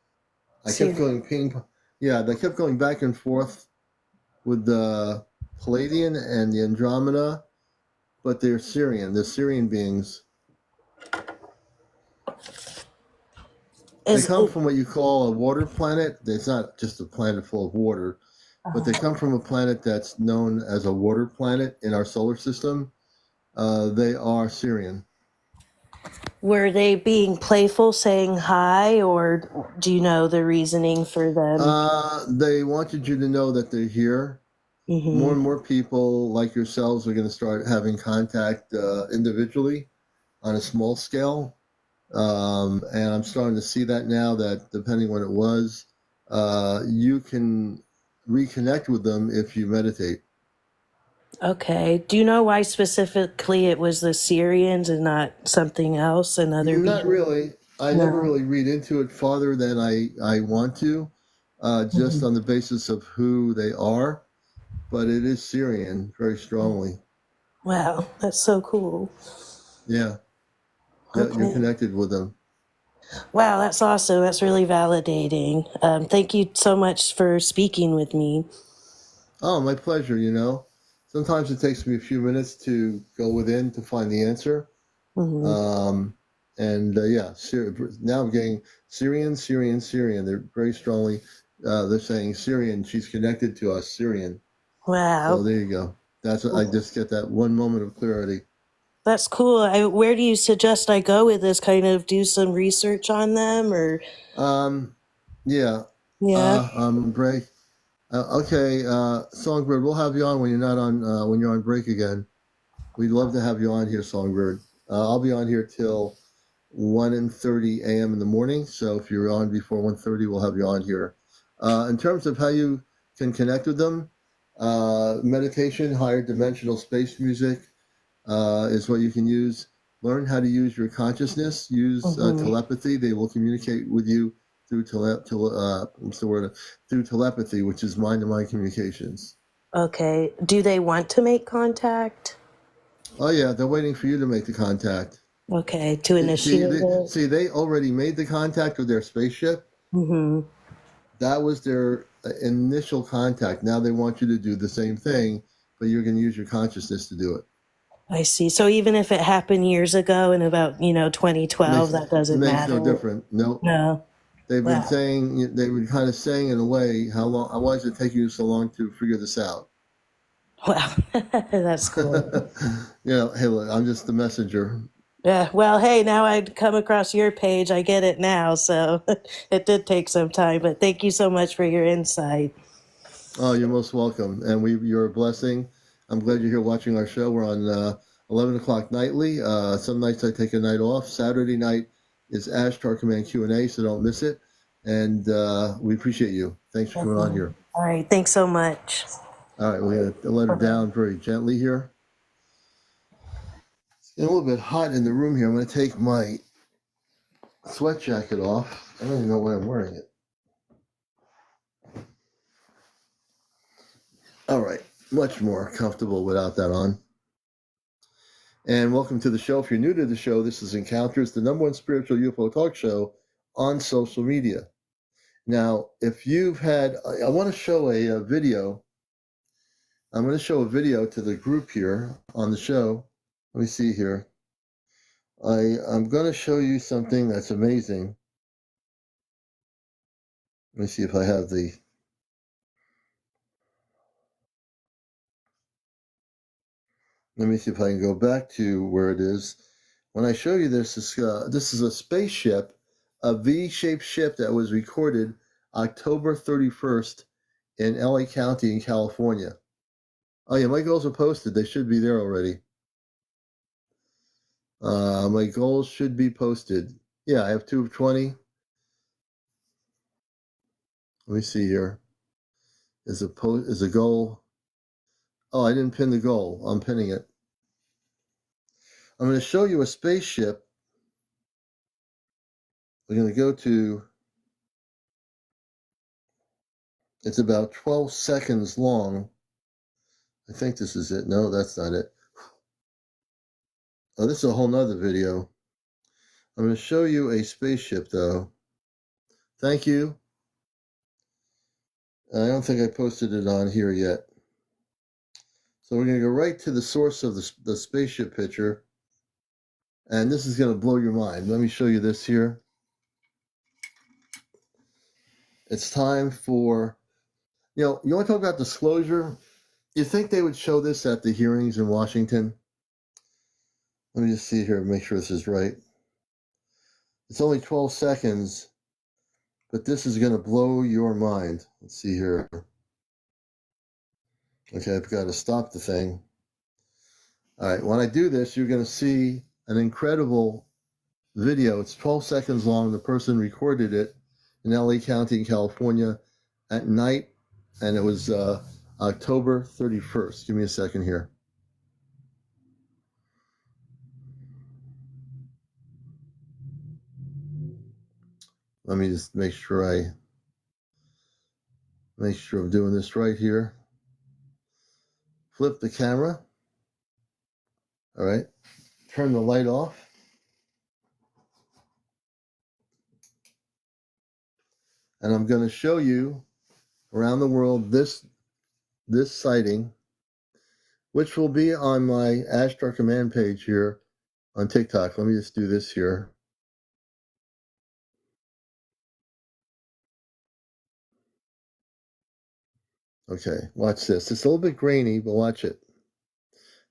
I kept going they kept going back and forth with the Palladian and the Andromeda, but they're Syrian. They're Syrian beings. They come from what you call a water planet. It's not just a planet full of water, but they come from a planet that's known as a water planet in our solar system. They are Syrian.
Were they being playful, saying hi, or do you know the reasoning for them?
They wanted you to know that they're here.
Mm-hmm.
More and more people like yourselves are going to start having contact individually on a small scale. And I'm starting to see that now, that depending when it was, you can reconnect with them if you meditate.
Okay. Do you know why specifically it was the Syrians and not something else and other
Not
people?
really. I never really read into it farther than I want to, just on the basis of who they are. But it is Syrian very strongly.
Wow, that's so cool.
Yeah.
Okay.
You're connected with them.
Wow, that's awesome. That's really validating. Thank you so much for speaking with me.
Oh, my pleasure. Sometimes it takes me a few minutes to go within to find the answer.
Mm-hmm.
Now I'm getting Syrian. They're very strongly, they're saying Syrian. She's connected to us, Syrian.
Wow.
So there you go. That's what I just get, that one moment of clarity.
That's cool. Where do you suggest I go with this? Kind of do some research on them, or?
Yeah.
Yeah.
Break. Okay, Songbird, we'll have you on when you're not on, when you're on break again. We'd love to have you on here, Songbird. I'll be on here till 1:30 a.m. in the morning. So if you're on before 1:30, we'll have you on here. In terms of how you can connect with them, meditation, higher dimensional space music is what you can use. Learn how to use your consciousness. Use telepathy. They will communicate with you through through telepathy, which is mind-to-mind communications.
Okay. Do they want to make contact?
Oh yeah, they're waiting for you to make the contact.
Okay, to initiate it.
They already made the contact with their spaceship.
Mm-hmm.
That was their initial contact. Now they want you to do the same thing, but you're going to use your consciousness to do it.
I see. So even if it happened years ago in about 2012, that doesn't
makes
matter.
no difference. Nope.
No.
They've been kind of saying in a way, why is it taking you so long to figure this out?
Wow, that's cool.
Hey, look, I'm just the messenger.
Yeah, well, hey, now I'd come across your page. I get it now, so it did take some time, but thank you so much for your insight.
Oh, you're most welcome. And you're a blessing. I'm glad you're here watching our show. We're on 11 o'clock nightly. Some nights I take a night off. Saturday night is Ashtar Command Q&A, so don't miss it. And we appreciate you. Thanks for coming on here.
All right, thanks so much.
All right, we're going to let her down very gently here. It's getting a little bit hot in the room here. I'm going to take my sweat jacket off. I don't even know why I'm wearing it. All right, much more comfortable without that on. And welcome to the show. If you're new to the show, this is Encounters, the #1 spiritual UFO talk show on social media. Now, if you've had, I want to show a video. I'm going to show a video to the group here on the show. Let me see here. I'm going to show you something that's amazing. Let me see if I have the... Let me see if I can go back to where it is. When I show you this is a spaceship, a V-shaped ship that was recorded October 31st in LA County in California. Oh yeah, my goals are posted. They should be there already. My goals should be posted. Yeah, I have 2 of 20. Let me see here. Is a goal? Oh, I didn't pin the goal. I'm pinning it. I'm going to show you a spaceship. We're going to go to... It's about 12 seconds long. I think this is it. No, that's not it. Oh, this is a whole nother video. I'm going to show you a spaceship, though. Thank you. I don't think I posted it on here yet. So we're going to go right to the source of the spaceship picture. And this is going to blow your mind. Let me show you this here. It's time for, you want to talk about disclosure? You think they would show this at the hearings in Washington? Let me just see here and make sure this is right. It's only 12 seconds, but this is going to blow your mind. Let's see here. Okay, I've got to stop the thing. All right, when I do this, you're going to see an incredible video. It's 12 seconds long. The person recorded it in LA County in California at night, and it was October 31st. Give me a second here. Let me just make sure I'm doing this right here. Flip the camera. All right. Turn the light off. And I'm going to show you around the world this sighting, which will be on my Astar Command page here on TikTok. Let me just do this here. Okay, watch this. It's a little bit grainy, but watch it.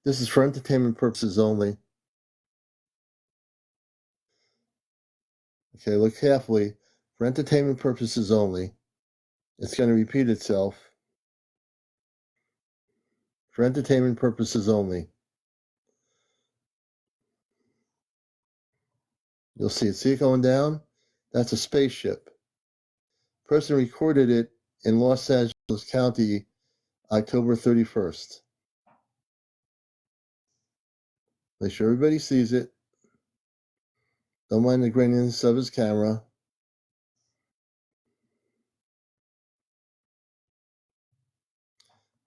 This is for entertainment purposes only. Okay, look carefully. For entertainment purposes only. It's going to repeat itself. For entertainment purposes only. You'll see it. See it going down? That's a spaceship. Person recorded it in Los Angeles County, October 31st. Make sure everybody sees it. Don't mind the graininess of his camera.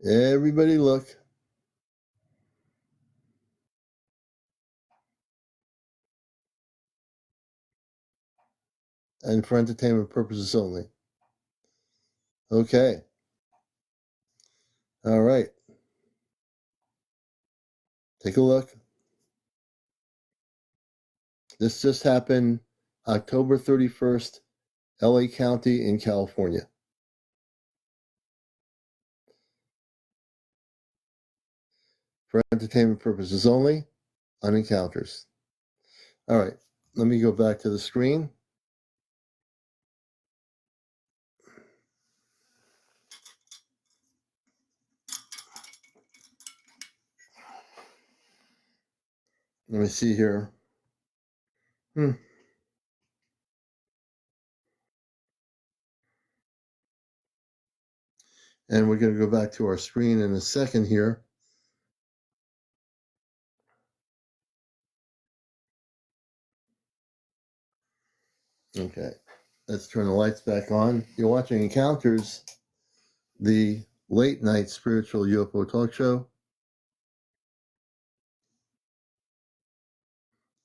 Everybody look. And for entertainment purposes only. Okay. All right. Take a look. This just happened October 31st, LA County in California. For entertainment purposes only, on encounters. All right. Let me go back to the screen. Let me see here. And we're going to go back to our screen in a second here. Okay. Let's turn the lights back on. You're watching Encounters, the late night spiritual UFO talk show.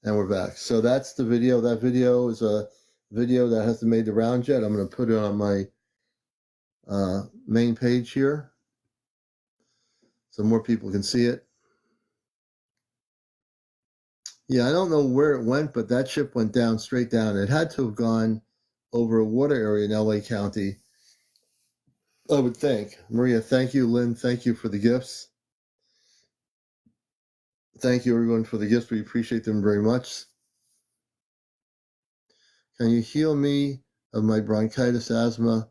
And we're back. So that's the video. That video is a video that hasn't made the round yet. I'm going to put it on my main page here so more people can see it. Yeah, I don't know where it went, but that ship went down, straight down. It had to have gone over a water area in LA County, I would think. Maria, thank you. Lynn, thank you for the gifts. Thank you, everyone, for the gifts. We appreciate them very much. Can you heal me of my bronchitis, asthma?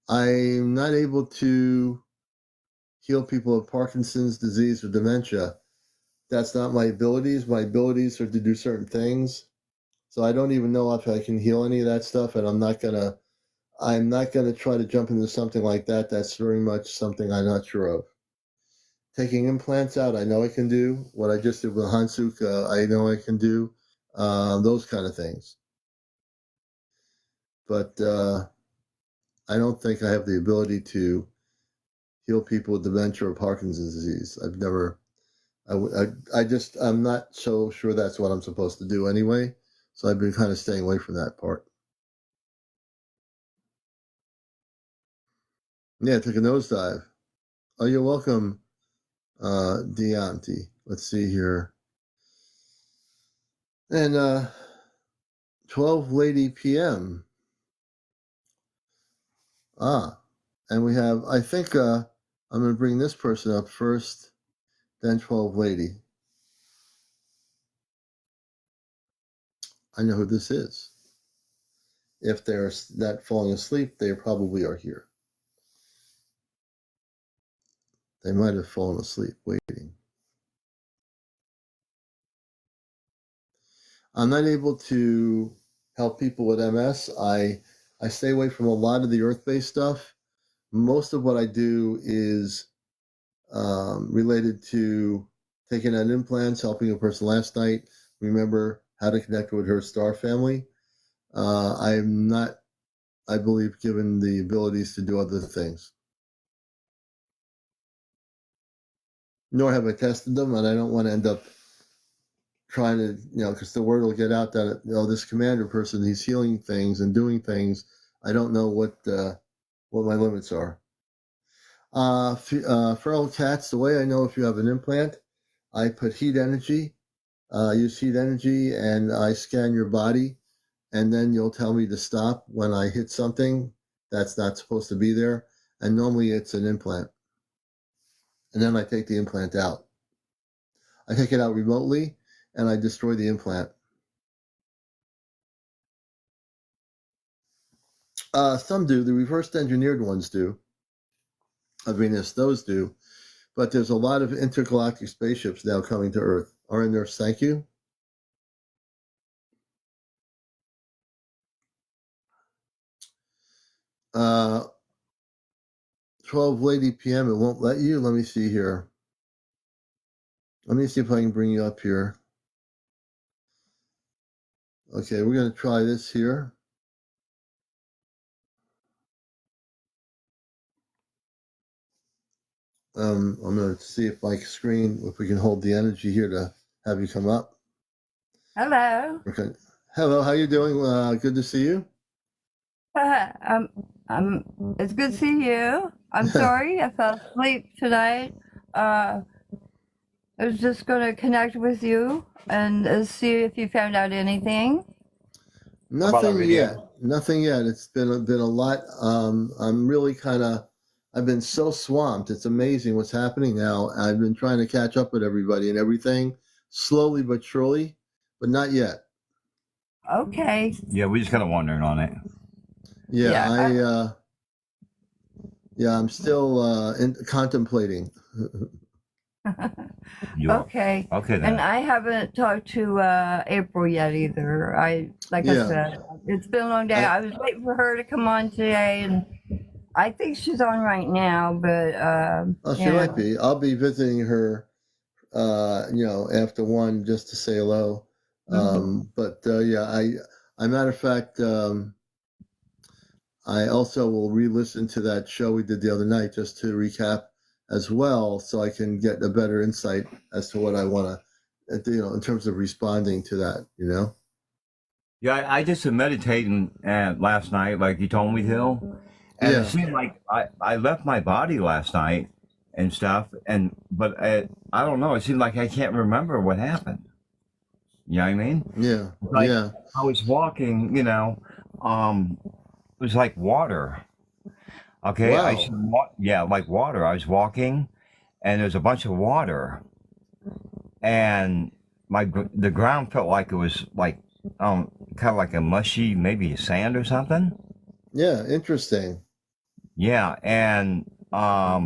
I'm not able to heal people of Parkinson's disease or dementia. That's not my abilities. My abilities are to do certain things. So I don't even know if I can heal any of that stuff, and I'm not gonna try to jump into something like that. That's very much something I'm not sure of. Taking implants out, I know I can do. What I just did with Hansuk, I know I can do. Those kind of things. But I don't think I have the ability to heal people with dementia or Parkinson's disease. I've never. I'm not so sure that's what I'm supposed to do anyway. So I've been kind of staying away from that part. Yeah, I took a nosedive. Oh, you're welcome, Deonti. Let's see here. And 12 Lady PM. And we have, I think I'm going to bring this person up first, then 12 Lady. I know who this is. If they're not falling asleep, they probably are here. They might have fallen asleep waiting. I'm not able to help people with MS. I stay away from a lot of the earth-based stuff. Most of what I do is related to taking out implants, helping a person last night remember how to connect with her star family. I'm not, I believe, given the abilities to do other things. Nor have I tested them, and I don't want to end up trying to, because the word will get out that, this commander person, he's healing things and doing things. I don't know what my limits are. Feral cats, the way I know if you have an implant, I put heat energy, use heat energy, and I scan your body, and then you'll tell me to stop when I hit something that's not supposed to be there. And normally it's an implant. And then I take the implant out. I take it out remotely, and I destroy the implant. Some do. The reverse engineered ones do. Venus, those do. But there's a lot of intergalactic spaceships now coming to Earth. Are there? Thank you. Uh, 12 Lady PM, it won't let you. Let me see here. Let me see if I can bring you up here. Okay, we're going to try this here. I'm going to see if my screen, if we can hold the energy here to have you come up.
Hello.
Okay. Hello, how you doing? Good to see you.
It's good to see you. I'm sorry I fell asleep tonight. I was just going to connect with you and see if you found out anything.
Nothing yet. Nothing yet. It's been a lot. I'm really I've been so swamped. It's amazing what's happening now. I've been trying to catch up with everybody and everything, slowly but surely, but not yet.
Okay.
Yeah, we just kind of wondering on it.
Yeah, I'm still contemplating.
Okay.
Okay then.
And I haven't talked to April yet either. I said, it's been a long day. I was waiting for her to come on today, and I think she's on right now, but
She might be. I'll be visiting her after 1 just to say hello. But matter of fact, I also will re-listen to that show we did the other night just to recap as well, so I can get a better insight as to what I want to, in terms of responding to that,
Yeah, I just been meditating last night, like you told me to, and it seemed like I left my body last night and stuff, but I don't know. It seemed like I can't remember what happened. You know what I mean?
Yeah.
Like
Yeah.
I was walking, it was like water. Okay, I
Wow.
said, yeah, like water. I was walking, and there's a bunch of water, and the ground felt like it was like kind of like a mushy, maybe sand or something.
Yeah. Interesting.
Yeah, and I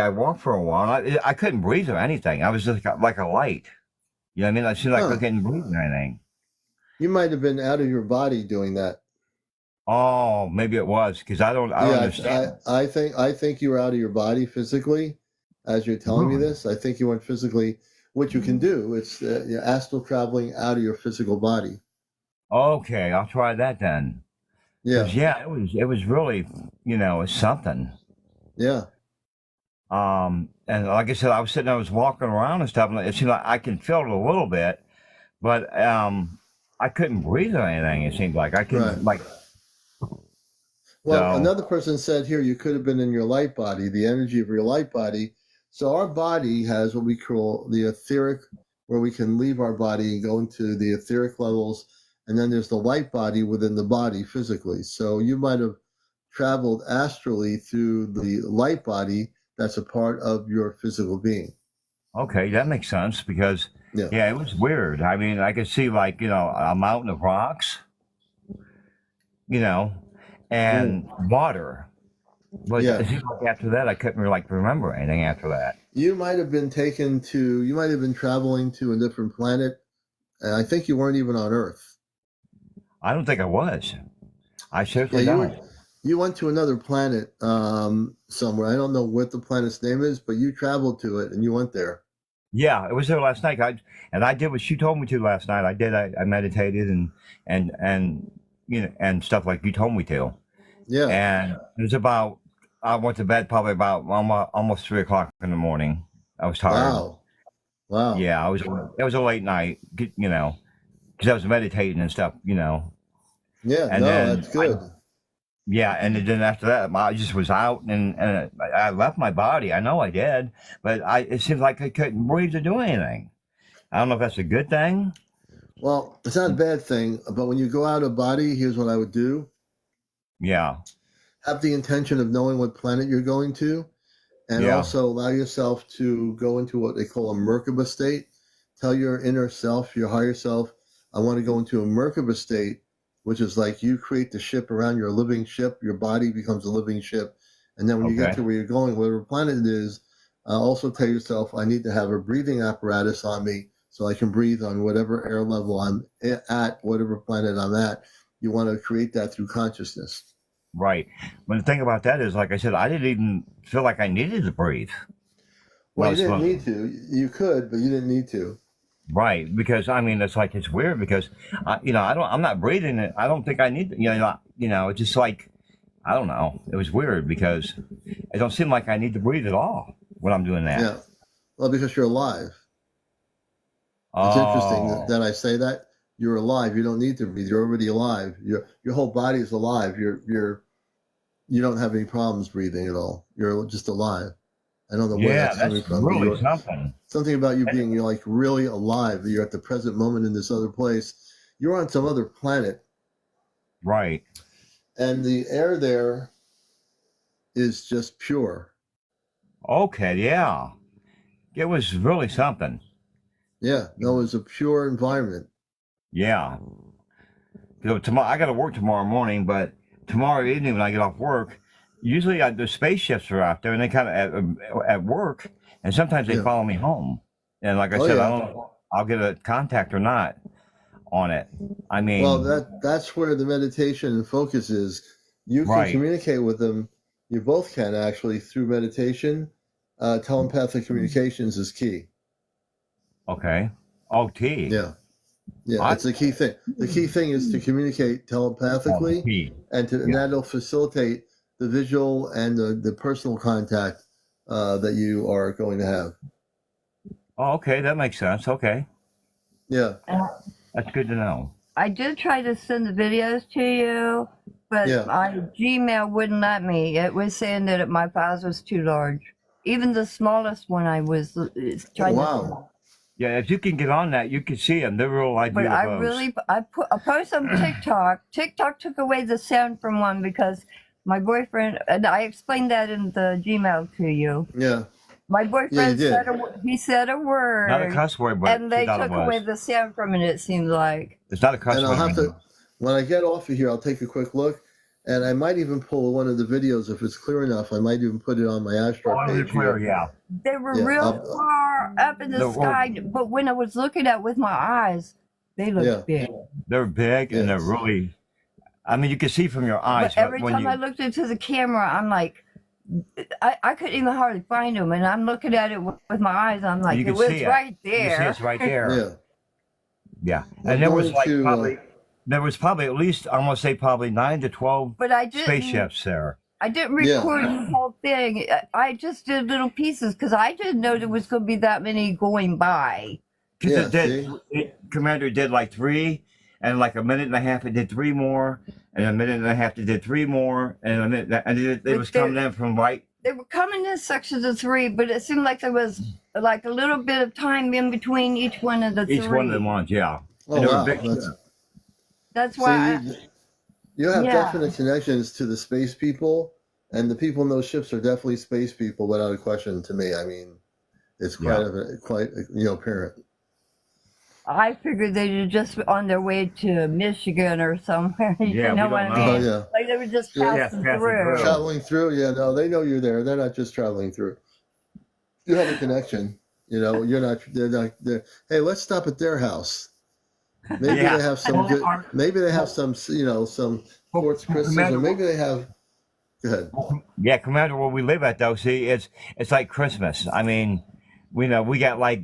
walked for a while. I couldn't breathe or anything. I was just like a light. You know what I mean? I seemed like I
Huh.
couldn't breathe or anything.
You might have been out of your body doing that.
Oh, maybe it was because I don't
Yeah.
understand.
I think you were out of your body physically, as you're telling me
Really?
this. I think you weren't physically. What you can do, it's astral traveling out of your physical body.
Okay, I'll try that then.
Yeah.
Because yeah, it was really it's something.
Yeah.
And like I said, I was sitting, I was walking around and stuff, and it seemed like I can feel it a little bit, but I couldn't breathe or anything. It seemed like I
Right.
couldn't like
Well,
so.
another person said here you could have been in your light body, the energy of your light body. So our body has what we call the etheric, where we can leave our body and go into the etheric levels. And then there's the light body within the body physically. So you might have traveled astrally through the light body that's a part of your physical being.
Okay, that makes sense because
Yeah.
yeah, it was weird. I mean, I could see like a mountain of rocks, and water. But
Yeah.
it seemed like after that, I couldn't really remember anything after that.
You might have been traveling to a different planet. And I think you weren't even on Earth.
I don't think I was. I
Yeah,
seriously don't.
you went to another planet somewhere. I don't know what the planet's name is, but you traveled to it and you went there.
Yeah, it was there last night. I did what she told me to last night. I did. I meditated and stuff like you told me to.
Yeah.
And it was about. I went to bed probably about almost 3 o'clock in the morning. I was tired.
Wow.
Yeah, it was a late night. Because I was meditating and stuff.
Yeah.
And
No,
then
that's good.
yeah, and then after that, I just was out and I left my body. I know I did, but it seems like I couldn't breathe or do anything. I don't know if that's a good thing.
Well, it's not a bad thing, but when you go out of body, here's what I would do.
Yeah.
Have the intention of knowing what planet you're going to, and
Yeah.
also allow yourself to go into what they call a Merkaba state. Tell your inner self, your higher self, I want to go into a Merkaba state, which is like you create the ship around your living ship, your body becomes a living ship. And then when you get
Okay.
to where you're going, whatever planet it is, also tell yourself, I need to have a breathing apparatus on me so I can breathe on whatever air level I'm at, whatever planet I'm at. You want to create that through consciousness.
Right. But the thing about that is, like I said, I didn't even feel like I needed to breathe.
Well, you didn't need to. You could, but you didn't need to.
Right, because I mean, it's weird because I'm not breathing it. I don't think I need to, it's just like, I don't know. It was weird because it don't seem like I need to breathe at all when I'm doing that.
Yeah. Well, because you're alive.
Oh.
It's interesting that I say that. You're alive. You don't need to breathe. You're already alive. Your whole body is alive. You don't have any problems breathing at all. You're just alive. I don't know where
Yeah,
that's coming
that's
from.
really something.
Something about you being, you're like really alive. You're at the present moment in this other place. You're on some other planet.
Right.
And the air there is just pure.
Okay, yeah. It was really something.
Yeah, no, it's a pure environment.
Yeah. Tomorrow I got to work tomorrow morning, but tomorrow evening when I get off work, usually the spaceships are out there and they kind of at work, and sometimes they follow me home. And like I said, I don't know if I'll get a contact or not on it. I mean,
well, that's where the meditation and focus is. You can communicate with them. You both can actually through meditation. Telepathic communications is key.
Okay. Oh, T.
Yeah. Yeah, it's the key thing. The key thing is to communicate telepathically, and that'll facilitate the visual and the personal contact that you are going to have.
Oh, okay, that makes sense. Okay.
Yeah.
That's good to know.
I did try to send the videos to you, but my Gmail wouldn't let me. It was saying that my files was too large. Even the smallest one I was trying to send.
Yeah, if you can get on that, you can see them. They're real life
But
UFOs.
I post on TikTok. TikTok took away the sound from one because my boyfriend, and I explained that in the Gmail to you.
Yeah.
My
Yeah, you
boyfriend
did.
he said a
Not a
word,
cuss word, but
and
she
they
thought it
took away
was.
the sound from it. It seemed like.
It's not a cuss
And I'll
word
have to,
anymore.
when I get off of here, I'll take a quick look. And I might even pull one of the videos if it's clear enough. I might even put it on my Astro
Oh, they're
page
clear,
here.
yeah.
They were
Yeah.
real far up in the
The-
sky, but when I was looking at with my eyes, they looked
Yeah.
big.
They're big and they're
Yes.
really. I mean, you can see from your eyes.
But every
when
time
you,
I looked into the camera, I'm like, I couldn't even hardly find them, and I'm looking at it with my eyes. I'm like,
you
it
can
was
see it.
right
You can see
there.
it's right there.
Yeah.
Yeah,
I'm
and there was
going
like
to,
there was probably at least I'm gonna say probably 9 to 12
But I didn't.
spaceships there.
I didn't
Yeah.
record the whole thing. I just did little pieces because I didn't know there was going to be that many going by.
Because
Yeah,
Commander did like 3, and like a minute and a half it did 3 more, and a minute and a half it did 3 more, and a minute, and it
But
was coming in from right.
They were coming in sections of 3, but it seemed like there was like a little bit of time in between each one of the 3.
Each one of them ones, yeah.
Oh,
And they were
wow.
big.
That's
See,
why.
you have
Yeah.
definite connections to the space people, and the people in those ships are definitely space people without a question to me. I mean, it's quite apparent.
I figured they were just on their way to Michigan or somewhere. You
Yeah,
know
we
what
don't
I
know.
mean?
Oh, yeah.
Like they were just
Yeah,
passing
passing
through.
through.
Traveling through, yeah, no, they know you're there. They're not just traveling through. You have a connection. You're not. They're not. Hey, let's stop at their house. Maybe
Yeah.
they have some good. Maybe they have some quartz crystals, or maybe they have. Go ahead.
Yeah, Commander, where we live at though, see, it's like Christmas. I mean, we got like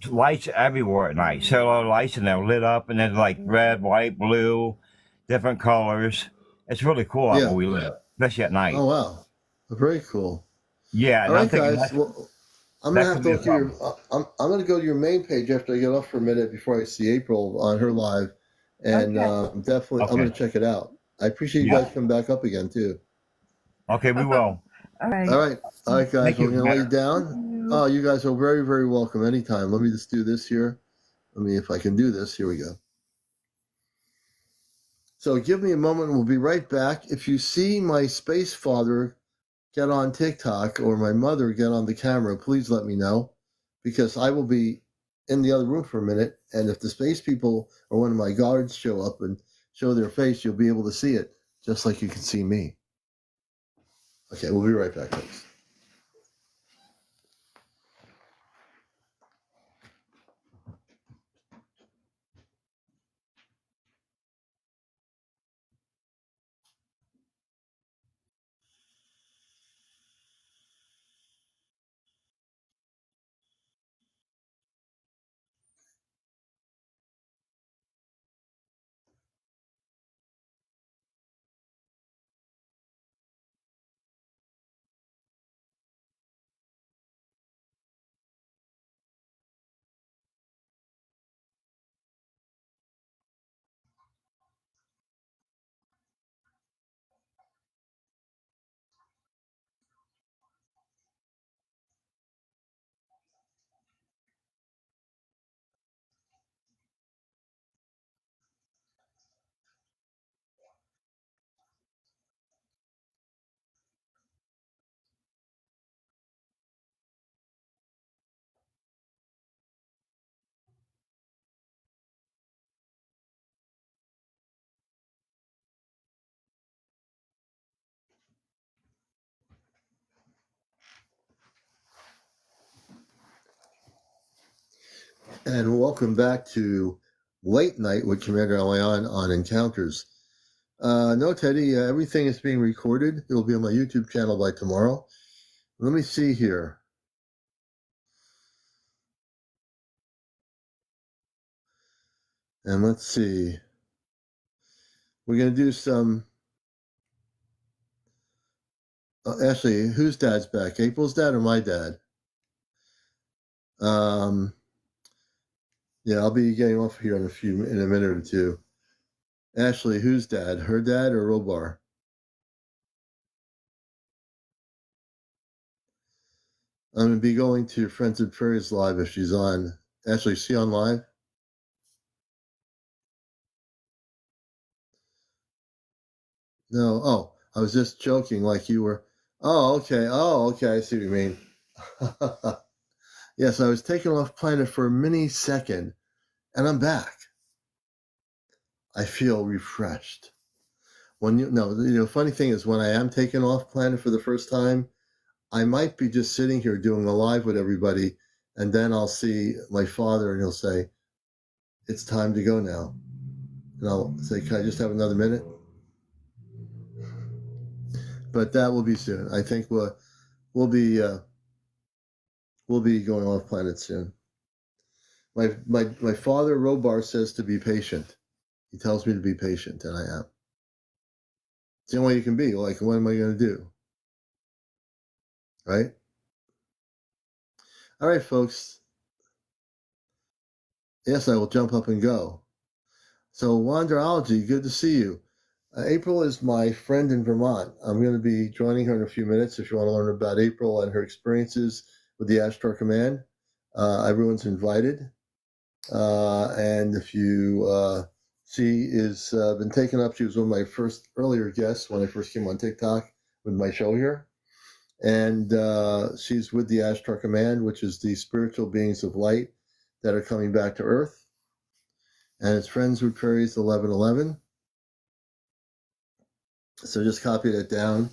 lights everywhere at night, cellular lights, and they're lit up, and then like red, white, blue, different colors. It's really cool out where we live, especially at night.
Oh wow, very cool.
Yeah, and
All
I'm
right,
thinking
guys. Well, I'm
that
gonna have
could
to
be a
look at your. I'm gonna go to your main page after I get off for a minute before I see April on her live, and definitely I'm gonna check it out. I appreciate you guys coming back up again too.
Okay, we will.
All right.
All right, guys.
Thank
We're
you,
gonna lay you
Commander.
down. Oh, you guys are very, very welcome anytime. Let me just do this here. Let me, if I can do this. Here we go. So give me a moment. We'll be right back. If you see my space father get on TikTok or my mother get on the camera, please let me know, because I will be in the other room for a minute. And if the space people or one of my guards show up and show their face, you'll be able to see it, just like you can see me. Okay, we'll be right back, folks. And welcome back to Late Night with CmdrAleon on Encounters. No, Teddy, everything is being recorded. It will be on my YouTube channel by tomorrow. Let me see here. And let's see. We're going to do some. Actually, whose dad's back? April's dad or my dad? Yeah, I'll be getting off here in a minute or two. Ashley, whose dad? Her dad or Robar? I'm going to be going to Friends of Prairies Live if she's on. Ashley, see on live? No. Oh, I was just joking like you were. Oh, okay. I see what you mean. Yes, I was taken off planet for a mini second, and I'm back. I feel refreshed. Funny thing is, when I am taken off planet for the first time, I might be just sitting here doing a live with everybody, and then I'll see my father, and he'll say, "It's time to go now." And I'll say, "Can I just have another minute?" But that will be soon. I think we'll be going off planet soon. My father, Robar, says to be patient. He tells me to be patient, and I am. It's the only way you can be. Like, what am I going to do? Right? All right, folks. Yes, I will jump up and go. So, CmdrAleon, good to see you. April is my friend in Vermont. I'm going to be joining her in a few minutes. If you want to learn about April and her experiences with the Ashtar Command, everyone's invited. And if you she is been taken up. She was one of my earlier guests when I first came on TikTok with my show here. And she's with the Ashtar Command, which is the spiritual beings of light that are coming back to Earth. And it's Friends with Prairies 1111. So just copy that down.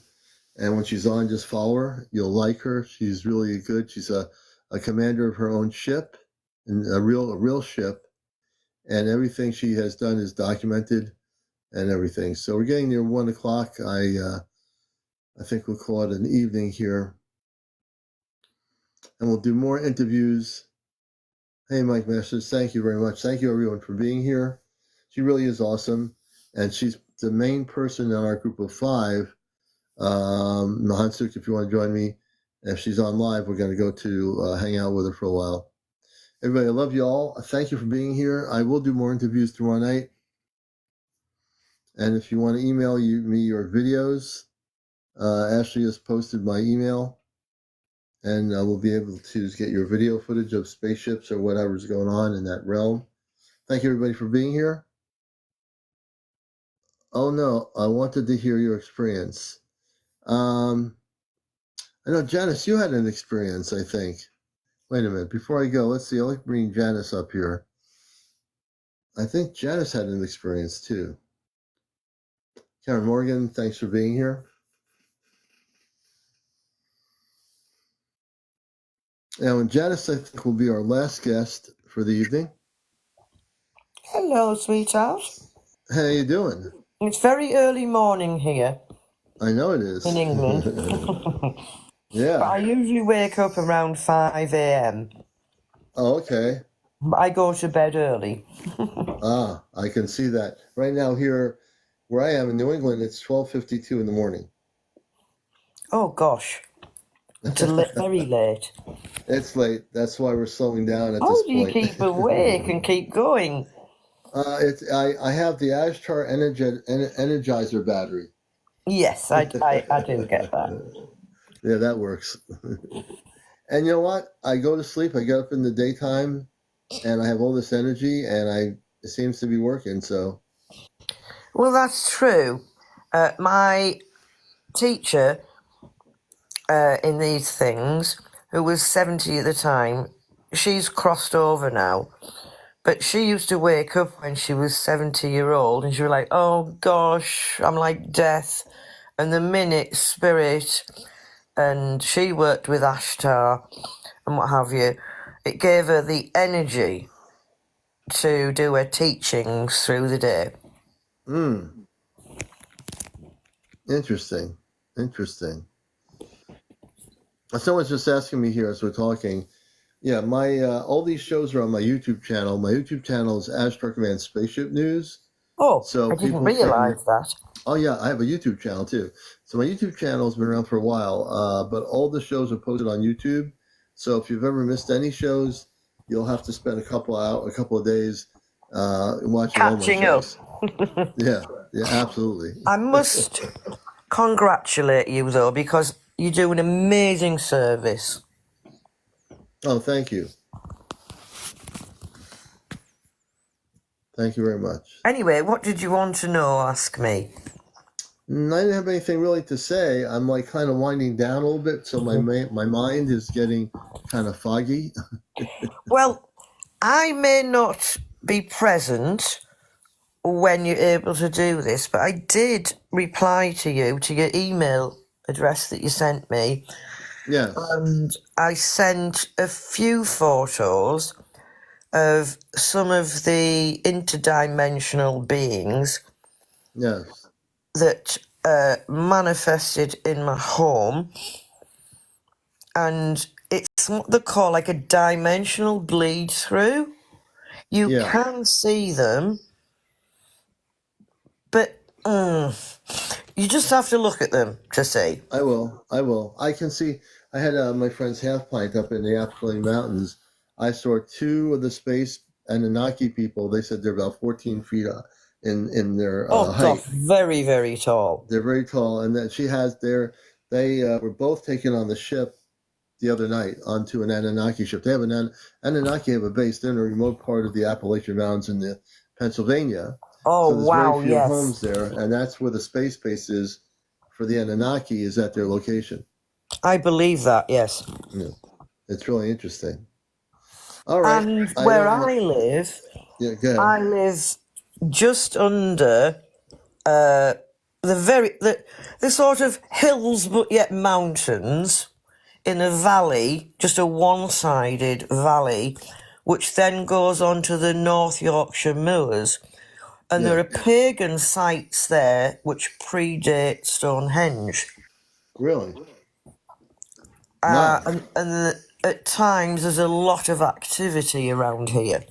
And when she's on, just follow her. You'll like her. She's really good. She's a commander of her own ship, and a real ship. And everything she has done is documented and everything. So we're getting near 1 o'clock. I think we'll call it an evening here. And we'll do more interviews. Hey, Mike Masters, thank you very much. Thank you, everyone, for being here. She really is awesome. And she's the main person in our group of 5. Mahansuk, if you want to join me, if she's on live, we're going to go to hang out with her for a while. Everybody, I love you all. Thank you for being here. I will do more interviews tomorrow night. And if you want to email me your videos, Ashley has posted my email, and we'll be able to get your video footage of spaceships or whatever's going on in that realm. Thank you, everybody, for being here. Oh, no, I wanted to hear your experience. I know, Janice, you had an experience, I think. Wait a minute. Before I go, let's see. I'll bring Janice up here. I think Janice had an experience, too. Karen Morgan, thanks for being here. Now, and Janice, I think, will be our last guest for the evening.
Hello, sweetheart.
How you doing?
It's very early morning here.
I know it is.
In England.
Yeah.
But I usually wake up around 5 a.m.
Oh, okay.
But I go to bed early.
I can see that. Right now here, where I am in New England, it's 12:52 in the morning.
Oh, gosh. It's very late.
It's late. That's why we're slowing down at this point.
How do you keep awake and keep going?
I have the Ashtar Energizer battery.
Yes, I do get that.
Yeah, that works. And you know what? I go to sleep. I get up in the daytime, and I have all this energy, and it seems to be working. So,
well, that's true. My teacher in these things, who was 70 at the time, she's crossed over now. But she used to wake up when she was 70-year-old, and she was like, "Oh gosh, I'm like death." And the minute spirit, and she worked with Ashtar and what have you, it gave her the energy to do her teachings through the day.
Interesting. Someone's just asking me here as we're talking. Yeah, my all these shows are on my YouTube channel. My YouTube channel is Ashtar Command Spaceship News.
Oh, so I didn't realize that.
Oh, yeah, I have a YouTube channel, too. So my YouTube channel has been around for a while, but all the shows are posted on YouTube. So if you've ever missed any shows, you'll have to spend a couple of days watching all my shows. Yeah, absolutely.
I must congratulate you, though, because you do an amazing service.
Oh, thank you. Thank you very much.
Anyway, what did you want to know? Ask me.
I didn't have anything really to say. I'm like kind of winding down a little bit, so my mind is getting kind of foggy.
Well, I may not be present when you're able to do this, but I did reply to you, to your email address that you sent me.
Yes.
And I sent a few photos of some of the interdimensional beings
Yes.
that manifested in my home. And it's what they call like a dimensional bleed through. You can see them, but you just have to look at them to see.
I will. I can see. I had my friend's half pint up in the Appalachian Mountains. I saw two of the space Anunnaki people. They said they're about 14 feet in their height.
Gosh, very, very tall.
They're very tall, and that she has their. They were both taken on the ship the other night onto an Anunnaki ship. They have Anunnaki have a base. They're in a remote part of the Appalachian Mountains in the Pennsylvania.
Oh,
so there's
wow,
very few homes there, and that's where the space base is for the Anunnaki, is at their location.
I believe that, yes.
Yeah. It's really interesting. All right.
And where I live, I live just under the sort of hills but yet mountains in a valley, just a one-sided valley, which then goes on to the North Yorkshire moors. And there are pagan sites there which predate Stonehenge.
Really?
And at times there's a lot of activity around here.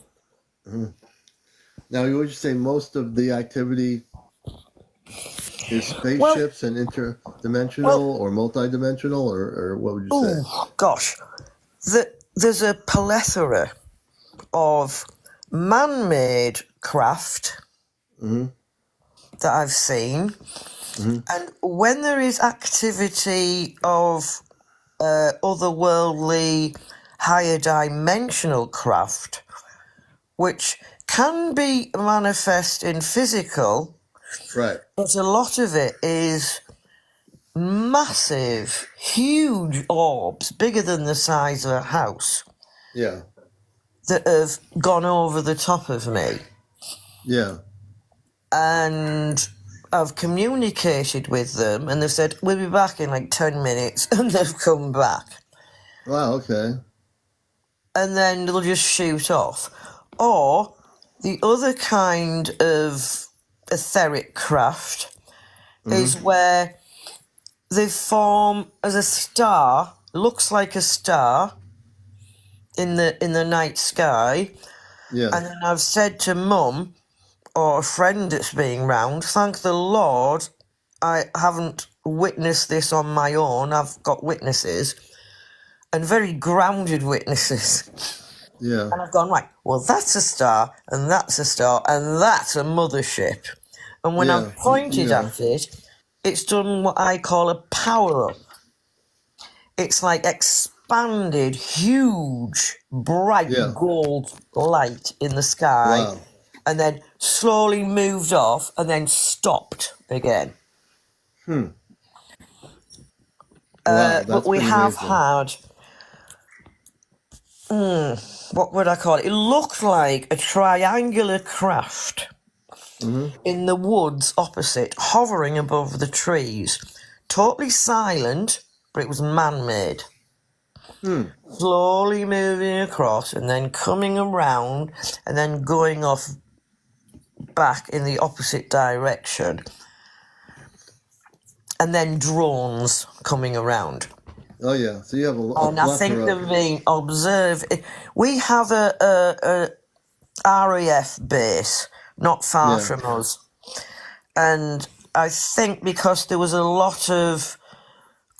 Mm-hmm. Now, would you say most of the activity is spaceships and interdimensional or multidimensional, or what would you say?
Oh, gosh. There's a plethora of man-made craft that I've seen. Mm-hmm. And when there is activity of otherworldly, higher dimensional craft, which can be manifest in physical,
right?
But a lot of it is massive, huge orbs, bigger than the size of a house.
Yeah.
That have gone over the top of me.
Yeah.
And I've communicated with them, and they've said, we'll be back in like 10 minutes, and they've come back.
Wow, okay.
And then they'll just shoot off. Or the other kind of etheric craft is where they form as a star, looks like a star in the night sky. Yeah. And then I've said to Mum or a friend that's being round, thank the Lord I haven't witnessed this on my own. I've got witnesses, and very grounded witnesses. Yeah. And I've gone, right, well, that's a star, and that's a star, and that's a mothership. And when I've pointed at it, it's done what I call a power-up. It's like expanded, huge, bright gold light in the sky, and then slowly moved off and then stopped again. But we have had, what would I call it? It looked like a triangular craft in the woods opposite, hovering above the trees. Totally silent, but it was man-made. Slowly moving across and then coming around and then going off back in the opposite direction. And then drones coming around.
Oh, yeah. So you have a
and I think they're being observed. We have a RAF base not far from us. And I think because there was a lot of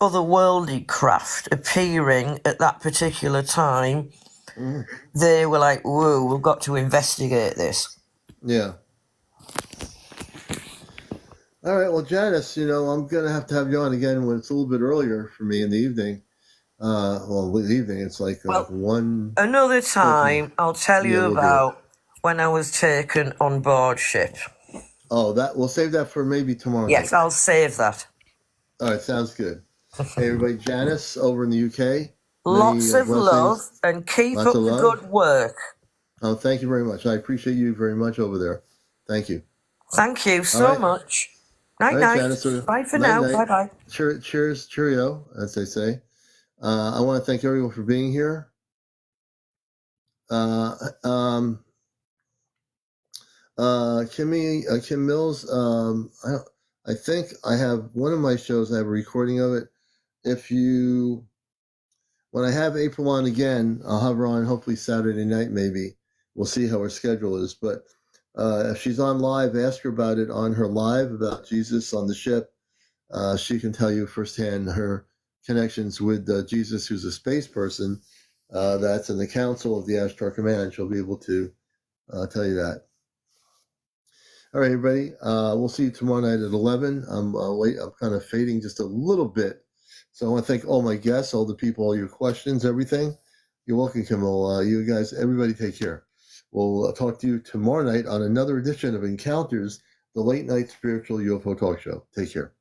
otherworldly craft appearing at that particular time, they were like, whoa, we've got to investigate this. Yeah.
All right, well, Janice, I'm going to have you on again when it's a little bit earlier for me in the evening. Well, in the evening, it's like 1.
Another time, I'll tell you about when I was taken on board ship.
Oh, we'll save that for maybe tomorrow
Yes,
night.
I'll save that.
All right, sounds good. Hey, everybody, Janice over in the UK.
Lots of love and keep up the good work.
Oh, thank you very much. I appreciate you very much over there. Thank you.
Thank you so much. Night,
right,
night.
Janice,
Bye for
night,
now.
night.
Bye bye.
Cheers, cheerio, as they say. I want to thank everyone for being here. Kim Mills, I think I have one of my shows, I have a recording of it. When I have April on again, I'll have her on hopefully Saturday night maybe. We'll see how her schedule is. But if she's on live, ask her about it on her live about Jesus on the ship. She can tell you firsthand her connections with Jesus, who's a space person. That's in the Council of the Ashtar Command. She'll be able to tell you that. All right, everybody. We'll see you tomorrow night at 11. I'm kind of fading just a little bit. So I want to thank all my guests, all the people, all your questions, everything. You're welcome, Kimmel. You guys, everybody take care. We'll talk to you tomorrow night on another edition of Encounters, the late night spiritual UFO talk show. Take care.